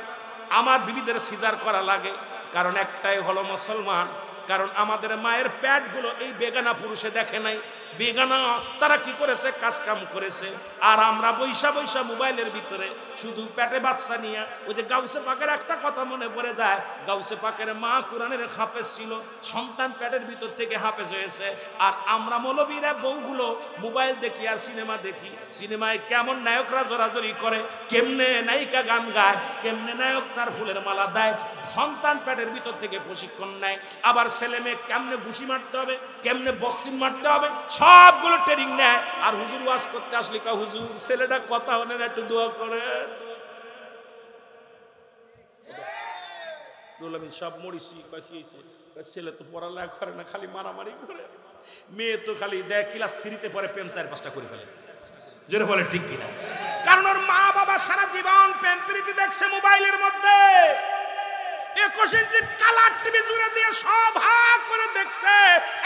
আমার বিবিদের সিজার করা লাগে। কারণ একটাই হলো মুসলমান, কারণ আমাদের মায়ের প্যাডগুলো এই বেগানা পুরুষে দেখে নাই। বেগানা তারা কি করেছে, কাজ কাম করেছে। আর আমরা বৈশা মোবাইলের ভিতরে শুধু পেটে বাচ্চা নিয়ে। ওই যে গাউসে পাকের একটা কথা মনে পড়ে যায়, গাউসে পাকের মা কোরআনের হাফেজ ছিল, সন্তান পেটের ভিতর থেকে হাফেজ হয়েছে। আর আমরা মৌলবীরা বউগুলো মোবাইল দেখি আর সিনেমা দেখি। সিনেমায় কেমন নায়করা জোরাজোরি করে, কেমনে নায়িকা গান গায়, কেমনে নায়ক তার ফুলের মালা দেয়, সন্তান পেটের ভিতর থেকে প্রশিক্ষণ নেয়। আবার ছেলে মেয়ে কেমনে ঘুষি মারতে হবে, কেমনে বক্সিং মারতে হবে, সবগুলো ট্রেনিং নেয়। আর হুজুর ওয়াজ করতে আসলে কা হুজুর ছেলেটা কথা হলে একটু দোয়া করে। সব মরিছি ছেলে তো পড়ালেখা করে না, খালি মারামারি করে। মেয়ে তো খালি দেখ ক্লাস 3-তে পরে প্রেম 4-5টা করে ফেলে। যেটা বলে ঠিক কিনা? কারণ ওর মা বাবা সারা জীবন প্রেম প্রীতি দেখছে মোবাইলের মধ্যে। 21 ইঞ্চি কালার টিভি জুড়ে দিয়ে সব ভাগ করে দেখছে,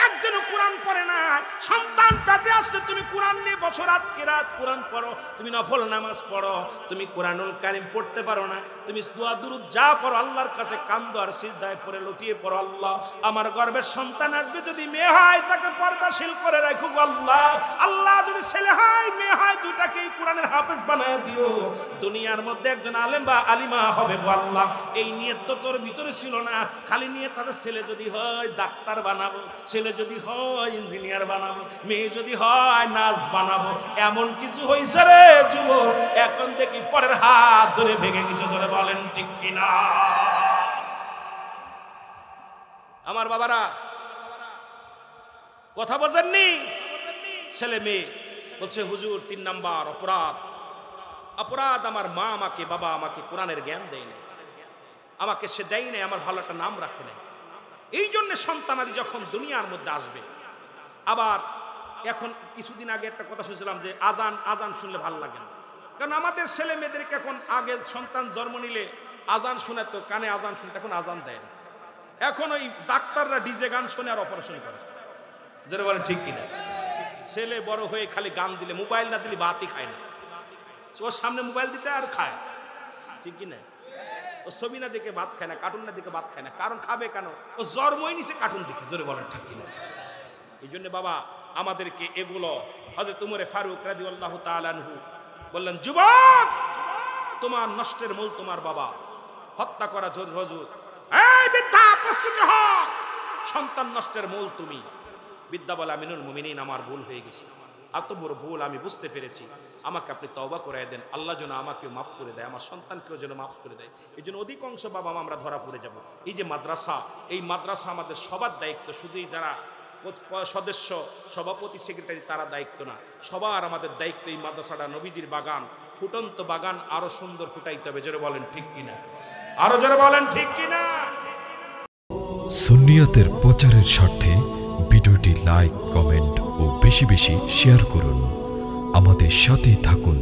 একদিনও কোরআন পড়ে না। সন্তান পেটে আসতে তুমি কোরআন নিয়ে বছর রাত কিরাত কোরআন পড়ো, তুমি নফল নামাজ পড়ো, তুমি কোরআনুল কারীম পড়তে পারো না, তুমি দোয়া দুরুদ যা পড়ো আল্লাহর কাছে কান্দো আর সিজদায় পড়ে লুটিয়ে পড়ো, আল্লাহ আমার গর্ভের সন্তান আসবে, যদি মেয়ে হয় তাকে পর্দাশীল করে রাখো আল্লাহ। আল্লাহ যদি ছেলে হয় মেয়ে হয় দুটাকেই কোরআনের হাফেজ বানায় দিও, দুনিয়ার মধ্যে একজন আলেম বা আলিমা হবে গো আল্লাহ। এই নিয়ত তো তোর ভিতরে ছিল না, খালি নিয়ে তাদের ছেলে যদি হয় ডাক্তার বানাবো, ছেলে যদি হয় ইঞ্জিনিয়ার বানাবো, মেয়ে যদি হয় নার্স বানাবো। এমন কিছু হয়েছে রে যুবক, এখন দেখি পরের হাত ধরে ভেঙে কিছু ধরে, বলেন ঠিক কিনা? আমার বাবারা কথা বোঝেননি? ছেলে মেয়ে বলছে হুজুর 3 নাম্বার অপরাধ আমার মা আমাকে, বাবা আমাকে কোরআনের জ্ঞান দেয় না, আমাকে সে দেয় নাই, আমার ভালো একটা নাম রাখে নাই। এই জন্য সন্তানাদি যখন দুনিয়ার মধ্যে আসবে। আবার এখন কিছুদিন আগে একটা কথা শুনছিলাম যে আজান শুনলে ভালো লাগে না। কারণ আমাদের ছেলে মেয়েদেরকে এখন, আগে সন্তান জন্ম নিলে আজান শুনে তো কানে আজান শুনতে, এখন আজান দেয় না। এখন ওই ডাক্তাররা ডিজে গান শুনে আর অপারেশন করে। যেটা বলেন ঠিক কিনা? ছেলে বড় হয়ে খালি গান দিলে, মোবাইল না দিলে ভাতই খায় না। ওর সামনে মোবাইল দিতে আর খায়, ঠিক কিনা? ও ছবি না দেখে ভাত খায় না, কার্টুন না দেখে ভাত খায় না। কারণ খাবে কেন? ও জন্মই নিছে কার্টুন দেখে। জোরে বলেন ঠিক কিনা? এই জন্য বাবা আমাদেরকে এগুলো, হযরত উমর ফারুক রাদিয়াল্লাহু তাআলা আনহু বললেন, যুবক তোমার নষ্টের মূল তোমার বাবা, হত্যা করা হুজুর। এই বিদ্যা প্রস্তুত হও, সন্তান নষ্টের মূল তুমি। বিদ্যা বলে আমিনুল মুমিনিন আমার ভুল হয়ে গেছে, এত বড় ভুল আমি বুঝতে পেরেছি, আমাকে আপনি তওবা করে দেন, আল্লাহ যেন আমাকে মাফ করে দেয়, আমার সন্তানকেও যেন মাফ করে দেয়। এই জন্য অধিকাংশ বাবা মা আমরা ধরা পড়ে যাব। এই যে মাদ্রাসা, এই মাদ্রাসা আমাদের সবার দায়িত্ব, শুধুই যারা সদস্য, সভাপতি, সেক্রেটারি তারা দায়িত্ব না, সবার আমাদের দায়িত্ব। এই মাদ্রাসাটা নবীজির বাগান, ফুটন্ত বাগান, আরো সুন্দর ফুটাইতে হবে। জোরে বলেন ঠিক কিনা, আরো জোরে বলেন ঠিক কিনা। সুন্নিয়াতের প্রচারের স্বার্থে ভিডিওটি লাইক, কমেন্ট ও বেশি বেশি শেয়ার করুন। আমাদের সাথে থাকুন।